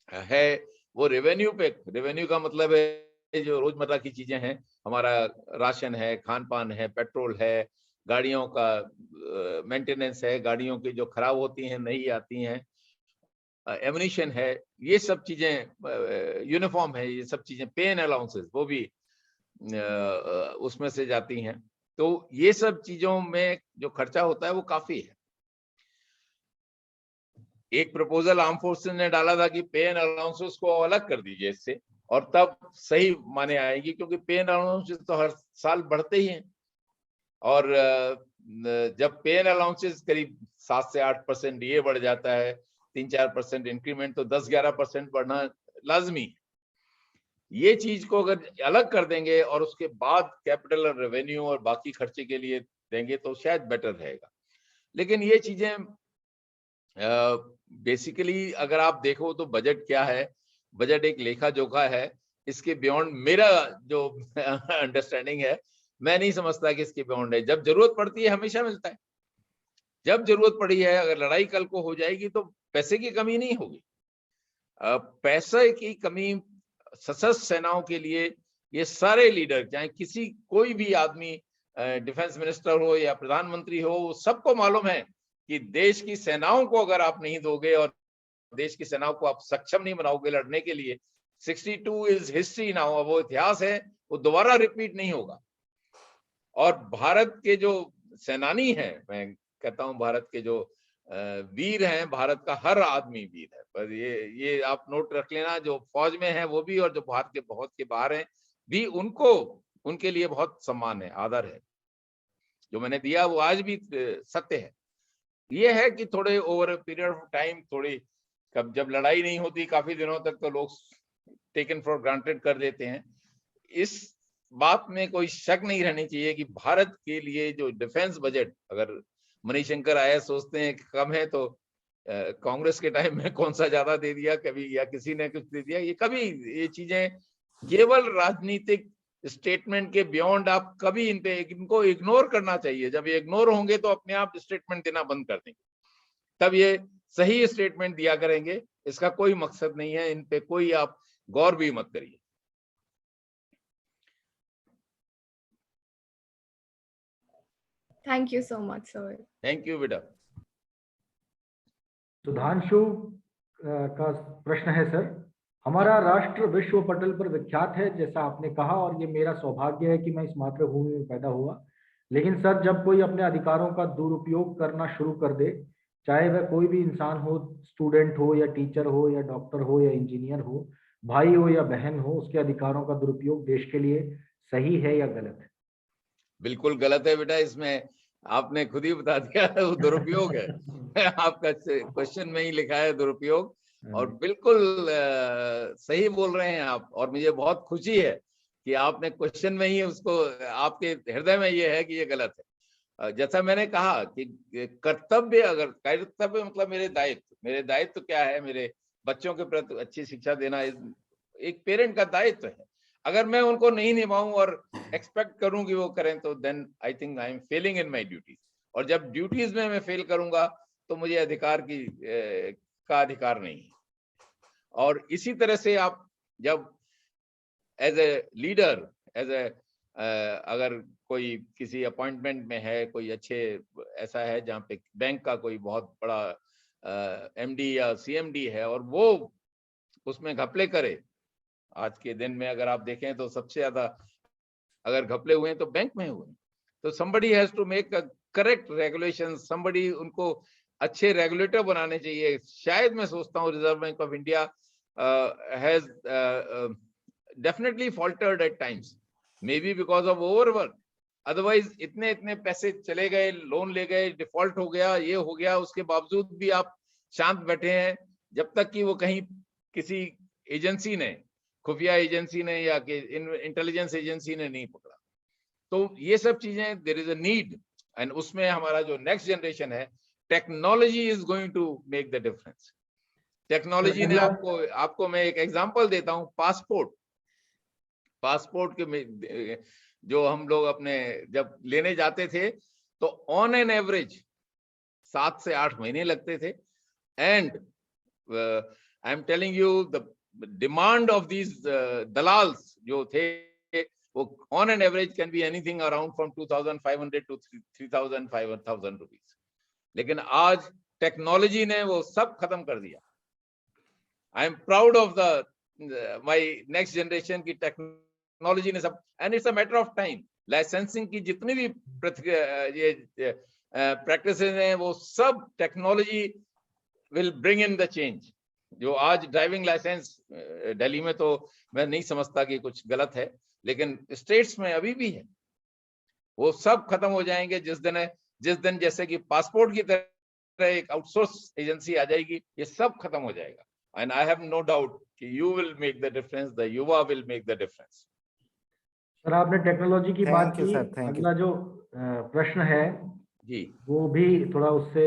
है वो रेवेन्यू पे, रेवेन्यू का मतलब है जो रोजमर्रा की चीजें हैं, हमारा राशन है, खान पान है, पेट्रोल है, गाड़ियों का मेंटेनेंस है, गाड़ियों की जो खराब होती हैं नहीं आती हैं, एमुनिशन है, ये सब चीजें, यूनिफॉर्म है, ये सब चीजें, पे एंड अलाउंसेस वो भी उसमें से जाती हैं। तो ये सब चीजों में जो खर्चा होता है वो काफी है। एक प्रपोजल आर्म फोर्सेस ने डाला था कि पे एंड अलाउंसेस को अलग कर दीजिए इससे, और तब सही माने आएगी, क्योंकि पे एंड अलाउंसेस तो हर साल बढ़ते ही हैं। और जब पे एंड अलाउंसेस करीब 7 से 8% ये बढ़ जाता है, 3-4% इंक्रीमेंट, तो 10-11% बढ़ना लाजमी है। ये चीज को अगर अलग कर देंगे और उसके बाद कैपिटल और रेवेन्यू और बाकी खर्चे के लिए देंगे तो शायद बेटर रहेगा। लेकिन ये चीजें बेसिकली अगर आप देखो तो बजट क्या है, बजट एक लेखा जोखा है। इसके बियॉन्ड मेरा जो अंडरस्टैंडिंग है, मैं नहीं समझता कि इसके बियॉन्ड है। जब जरूरत पड़ती है हमेशा मिलता है। जब जरूरत पड़ी है, अगर लड़ाई कल को हो जाएगी तो पैसे की कमी नहीं होगी। पैसे की कमी सशस्त्र सेनाओं के लिए ये सारे लीडर, चाहे किसी कोई भी आदमी डिफेंस मिनिस्टर हो या प्रधानमंत्री हो, सबको मालूम है कि देश की सेनाओं को अगर आप नहीं दोगे और देश की सेनाओं को आप सक्षम नहीं बनाओगे लड़ने के लिए, 62 इज हिस्ट्री नाउ, वो इतिहास है, वो दोबारा रिपीट नहीं होगा। और भारत के जो सेनानी हैं, मैं कहता हूं भारत के जो वीर हैं, भारत का हर आदमी वीर है। पर ये आप नोट रख लेना, जो फौज में है वो भी और जो भारत के बहुत के बाहर हैं भी, उनको उनके लिए बहुत सम्मान है, आदर है। जो मैंने दिया वो आज भी सत्य है। ये है कि थोड़े ओवर पीरियड ऑफ टाइम, थोड़ी कब जब लड़ाई नहीं होती काफी दिनों तक तो लोग टेकन फॉर ग्रांटेड कर देते हैं। इस बात में कोई शक नहीं रहनी चाहिए कि भारत के लिए जो डिफेंस बजट, अगर मणिशंकर आईएएस सोचते हैं कि कम है तो कांग्रेस के टाइम में कौन सा ज्यादा दे दिया कभी, या किसी ने कुछ दे दिया, ये कभी, ये चीजें केवल राजनीतिक स्टेटमेंट के बियॉन्ड आप कभी इनको इग्नोर करना चाहिए। जब ये इग्नोर होंगे तो अपने आप स्टेटमेंट देना बंद कर देंगे, तब ये सही स्टेटमेंट दिया करेंगे। इसका कोई मकसद नहीं है, इन पे कोई आप गौर भी मत करिए। Thank you so much, sir. Thank you बेटा। सुधांशु का प्रश्न है सर, हमारा राष्ट्र विश्व पटल पर विख्यात है जैसा आपने कहा, और ये मेरा सौभाग्य है कि मैं इस मातृभूमि में पैदा हुआ। लेकिन सर, जब कोई अपने अधिकारों का दुरुपयोग करना शुरू कर दे, चाहे वह कोई भी इंसान हो, स्टूडेंट हो या टीचर हो या डॉक्टर हो या इंजीनियर हो, भाई हो या बहन हो, उसके अधिकारों का दुरुपयोग देश के लिए सही है या गलत है? बिल्कुल गलत है बेटा, इसमें आपने खुद ही बता दिया वो दुरुपयोग है। आपका क्वेश्चन में ही लिखा है दुरुपयोग, और बिल्कुल सही बोल रहे हैं आप। और मुझे बहुत खुशी है कि आपने क्वेश्चन में ही उसको, आपके हृदय में ये है कि ये गलत है। जैसा मैंने कहा कि कर्तव्य, अगर कर्तव्य मतलब मेरे दायित्व क्या है, मेरे बच्चों के प्रति अच्छी शिक्षा देना एक पेरेंट का दायित्व है। अगर मैं उनको नहीं निभाऊं और एक्सपेक्ट करूं कि वो करें, तो then I think I am failing in my duties. और जब ड्यूटीज में मैं फेल करूंगा तो मुझे अधिकार का अधिकार नहीं है। और इसी तरह से आप जब एज ए लीडर, अगर कोई किसी अपॉइंटमेंट में है, कोई अच्छे ऐसा है जहाँ पे बैंक का कोई बहुत बड़ा एमडी या सीएमडी है और वो उसमें घपले करे, आज के दिन में अगर आप देखें तो सबसे ज्यादा अगर घपले हुए हैं तो बैंक में हुए, तो somebody has to make a correct regulation, somebody उनको अच्छे रेगुलेटर बनाने चाहिए। शायद मैं सोचता हूँ reserve bank of India has definitely faltered at times, may be because of overwork. Otherwise इतने इतने पैसे चले गए, लोन ले गए, डिफॉल्ट हो गया, ये हो गया, उसके बावजूद भी आप शांत बैठे हैं, जब तक कि वो कहीं किसी एजेंसी ने, खुफिया एजेंसी ने या कि इंटेलिजेंस एजेंसी ने नहीं पकड़ा। तो ये सब चीजें, there is a need, and उसमें हमारा जो नेक्स्ट जनरेशन है, technology is going to make the difference. Technology ने आपको मैं एक एग्जांपल देता हूं। पासपोर्ट के जो हम लोग अपने जब लेने जाते थे तो ऑन एन एवरेज 7 से 8 महीने लगते थे, and I am telling you the demand of these दलाल्स जो थे, वो on an average can be anything around from 2500 to 3000 rupees. लेकिन आज टेक्नोलॉजी ने वो सब खत्म कर दिया। I am proud of the my next generation की टेक्नोलॉजी ने सब, and it's a matter of time. Licensing की जितनी भी ये प्रैक्टिसेस हैं, वो सब technology will bring in the change. जो आज ड्राइविंग लाइसेंस दिल्ली में तो मैं नहीं समझता कि कुछ गलत है, लेकिन स्टेट्स में अभी भी है, वो सब खत्म हो जाएंगे जिस दिन जैसे कि पासपोर्ट की तरह एक आउटसोर्स एजेंसी आ जाएगी, ये सब खत्म हो जाएगा। And I have no doubt कि you will make the difference, the yuva will make the difference. Sir आपने टेक्नोलॉजी की बात की, सर, थैंक यू। अगला जो प्रश्न है जी, वो भी थोड़ा उससे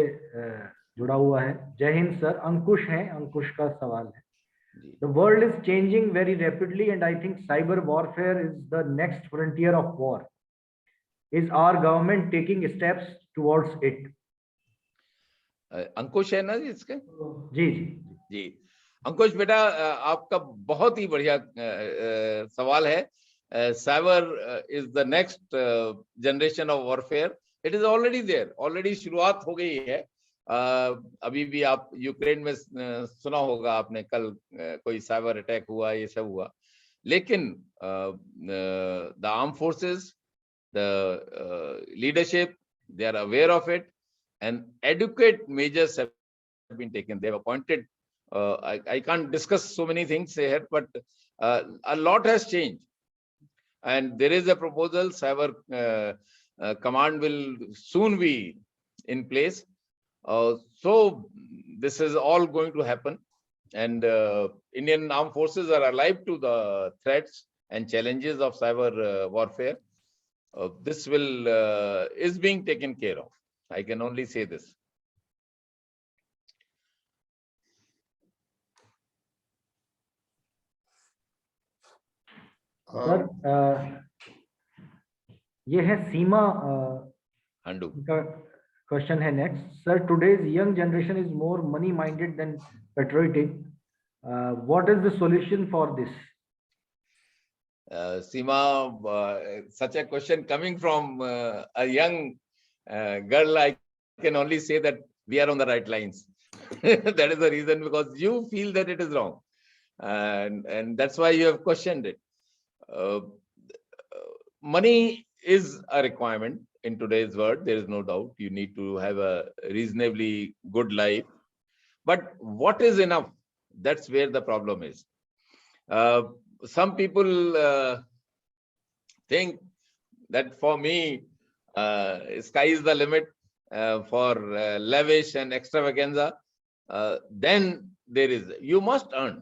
जुड़ा हुआ है। जय हिंद सर, अंकुश है, अंकुश का सवाल है। The world is changing very rapidly and I think cyber warfare is the next frontier of war. Is our government taking steps towards it? अंकुश है ना जी इसके? जी जी जी, अंकुश बेटा, आपका बहुत ही बढ़िया सवाल है। Cyber is the next generation of warfare. It is already there, already शुरुआत हो गई है। अभी भी आप यूक्रेन में सुना होगा आपने, कल कोई साइबर अटैक हुआ, ये सब हुआ। लेकिन the arm forces, the leadership, they are aware of it and adequate measures have been taken. They have appointed, I can't discuss so many things here, but a lot has changed. And there is a proposal, cyber command will soon be in place. So this is all going to happen. And Indian armed forces are alive to the threats and challenges of cyber warfare. This will is being taken care of. I can only say this. Sir ये है सीमा Handu. का question है next. Sir, today's young generation is more money minded than patriotic. What is the solution for this? Seema, such a question coming from a young girl, I can only say that we are on the right lines. That is the reason, because you feel that it is wrong, and that's why you have questioned it. Money is a requirement in today's world. There is no doubt. You need to have a reasonably good life, but what is enough? That's where the problem is. Some people think that for me, sky is the limit for lavish and extravaganza. Then there is, you must earn,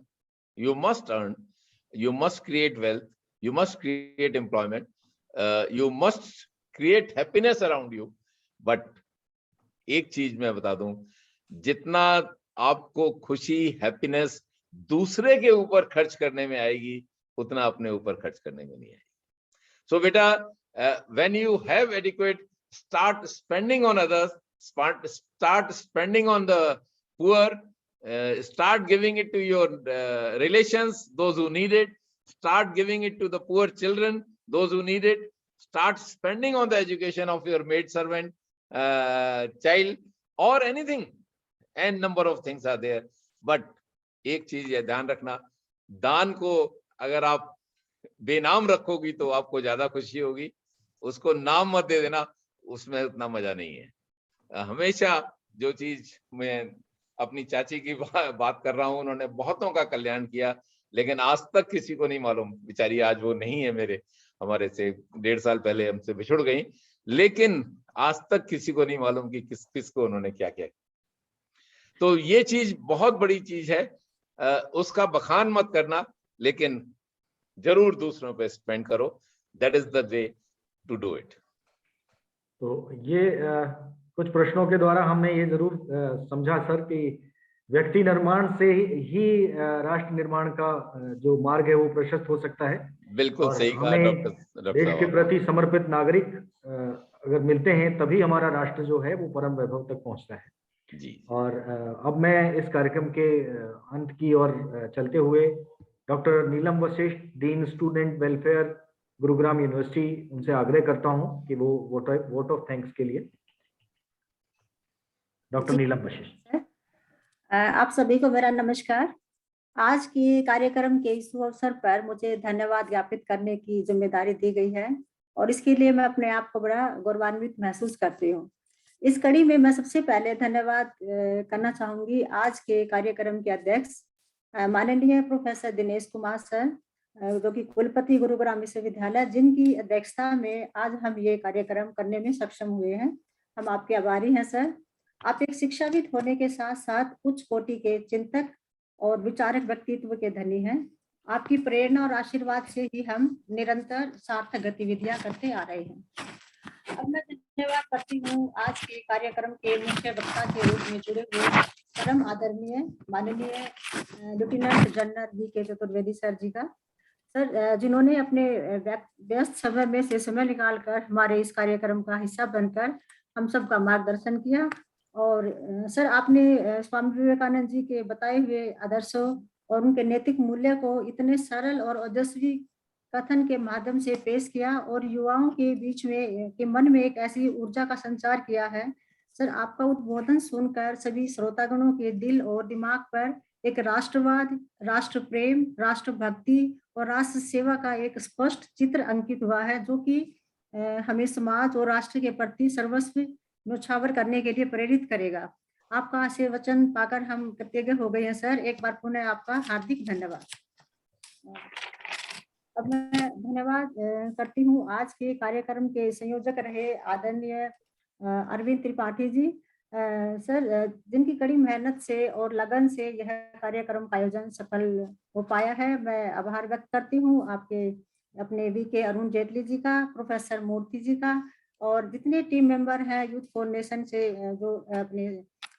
you must create wealth, you must create employment, you must create happiness around you. But एक चीज मैं बता दूं, जितना आपको खुशी, happiness दूसरे के ऊपर खर्च करने में आएगी, उतना अपने ऊपर खर्च करने में नहीं आएगी। So बेटा, when you have adequate, start spending on others, start spending on the poor, start giving it to your relations, those who need it, start giving it to the poor children, those who need it, start spending on the education of your maidservant child or anything, and number of things are there. But एक चीज ये ध्यान रखना, दान को अगर आप बेनाम रखोगी तो आपको ज्यादा खुशी होगी, उसको नाम मत दे देना, उसमें उतना मजा नहीं है। हमेशा जो चीज मैं अपनी चाची की बात कर रहा हूँ, उन्होंने बहुतों का कल्याण किया, लेकिन आज तक किसी को नहीं मालूम। बेचारी आज वो नहीं है, हमारे से 1.5 साल पहले हमसे बिछुड़ गई, लेकिन आज तक किसी को नहीं मालूम कि किस किस को उन्होंने क्या किया। तो ये चीज बहुत बड़ी चीज है, उसका बखान मत करना, लेकिन जरूर दूसरों पे स्पेंड करो। That is the way to do it. तो ये कुछ प्रश्नों के द्वारा हमने ये जरूर समझा सर कि व्यक्ति निर्माण से ही राष्ट्र निर्माण का जो मार्ग है वो प्रशस्त हो सकता है। बिल्कुल सही कहा डॉक्टर देश के साहब। प्रति समर्पित नागरिक अगर मिलते हैं तभी हमारा राष्ट्र जो है वो परम वैभव तक पहुंचता है जी। और अब मैं इस कार्यक्रम के अंत की ओर चलते हुए doctor Neelam Vashishtha, dean student welfare, Gurugram university, उनसे आग्रह करता हूं कि वो वोट ऑफ थैंक्स के लिए। डॉक्टर नीलम वशिष्ठ। आप सभी को मेरा नमस्कार। आज के कार्यक्रम के इस अवसर पर मुझे धन्यवाद ज्ञापित करने की जिम्मेदारी दी गई है और इसके लिए मैं अपने आप को बड़ा गौरवान्वित महसूस करती हूँ। इस कड़ी में मैं सबसे पहले धन्यवाद करना चाहूंगी आज के कार्यक्रम के अध्यक्ष माननीय प्रोफेसर दिनेश कुमार सर, जो कि कुलपति गुरुग्राम विश्वविद्यालय, जिनकी अध्यक्षता में आज हम ये कार्यक्रम करने में सक्षम हुए हैं। हम आपके आभारी हैं सर। आप एक शिक्षाविद होने के साथ साथ उच्च कोटि के चिंतक और विचारक व्यक्तित्व के धनी हैं। आपकी प्रेरणा और आशीर्वाद से ही हम निरंतर सार्थक गतिविधियां करते आ रहे हैं। अब मैं धन्यवाद करती हूँ आज के कार्यक्रम के मुख्य वक्ता के रूप में जुड़े हुए परम आदरणीय माननीय lieutenant general V K. Chaturvedi sir ji का, सर जिन्होंने अपने व्यस्त समय में से समय निकालकर हमारे इस कार्यक्रम का हिस्सा बनकर हम सबका मार्गदर्शन किया। और सर आपने स्वामी विवेकानंद जी के बताए हुए आदर्शों और उनके नैतिक मूल्य को इतने सरल और ओजस्वी कथन के माध्यम से पेश किया और युवाओं के बीच में के मन में एक ऐसी ऊर्जा का संचार किया है। सर आपका उद्बोधन सुनकर सभी श्रोतागणों के दिल और दिमाग पर एक राष्ट्रवाद, राष्ट्र प्रेम, राष्ट्र भक्ति और राष्ट्र सेवा का एक स्पष्ट चित्र अंकित हुआ है, जो कि हमें समाज और राष्ट्र के प्रति सर्वस्व न्यौछावर करने के लिए प्रेरित करेगा। आपका आशीर्वचन पाकर हम कृतज्ञ हो गए हैं सर। एक बार पुनः आपका हार्दिक धन्यवाद। अब मैं धन्यवाद करती हूँ आज के कार्यक्रम के संयोजक रहे आदरणीय अरविंद त्रिपाठी जी, सर जिनकी कड़ी मेहनत से और लगन से यह कार्यक्रम का आयोजन सफल हो पाया है। मैं आभार व्यक्त करती हूँ आपके अपने वी.के. अरुण जेटली जी का, प्रोफेसर मूर्ति जी का और जितने टीम मेंबर हैं यूथ फॉर नेशन से जो अपने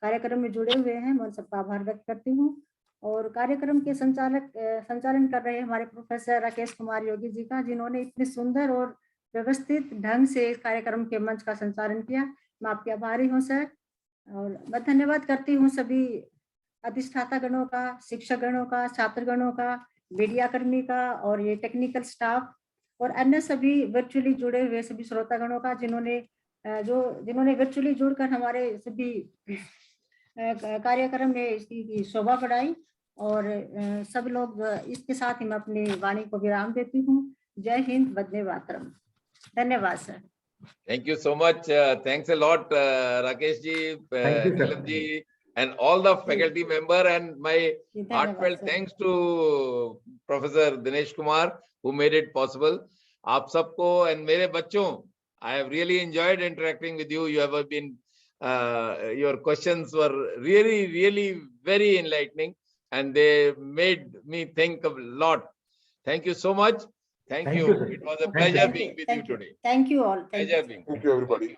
कार्यक्रम में जुड़े हुए हैं, मैं उन सबका आभार व्यक्त करती हूँ। और कार्यक्रम के संचालन कर रहे हमारे प्रोफेसर राकेश कुमार योगी जी का, जिन्होंने इतने सुंदर और व्यवस्थित ढंग से इस कार्यक्रम के मंच का संचालन किया। मैं आपके आभारी हूँ सर। और मैं धन्यवाद करती हूँ सभी अधिष्ठाता गणों का, शिक्षक गणों का, छात्र गणों का, मीडिया कर्मी का और ये टेक्निकल स्टाफ और अन्य सभी वर्चुअली जुड़े हुए सभी श्रोतागणों का, जिन्होंने वर्चुअली जुड़कर हमारे सभी कार्यक्रम में इसकी शोभा बढ़ाई। और सब लोग इसके साथ ही मैं अपनी वाणी को विराम देती हूँ। जय हिंद, वंदे मातरम। धन्यवाद sir. Thank you so much. Thanks a lot, Rakesh ji, Nilam ji, and all the faculty member, and my heartfelt thanks to Professor Dinesh Kumar who made it possible. आप सबको and मेरे बच्चों, I have really enjoyed interacting with you. You have been, your questions were really very enlightening, and they made me think a lot. Thank you so much. Thank you. It was a pleasure being with you today. Thank you all. Pleasure being. Thank you, everybody.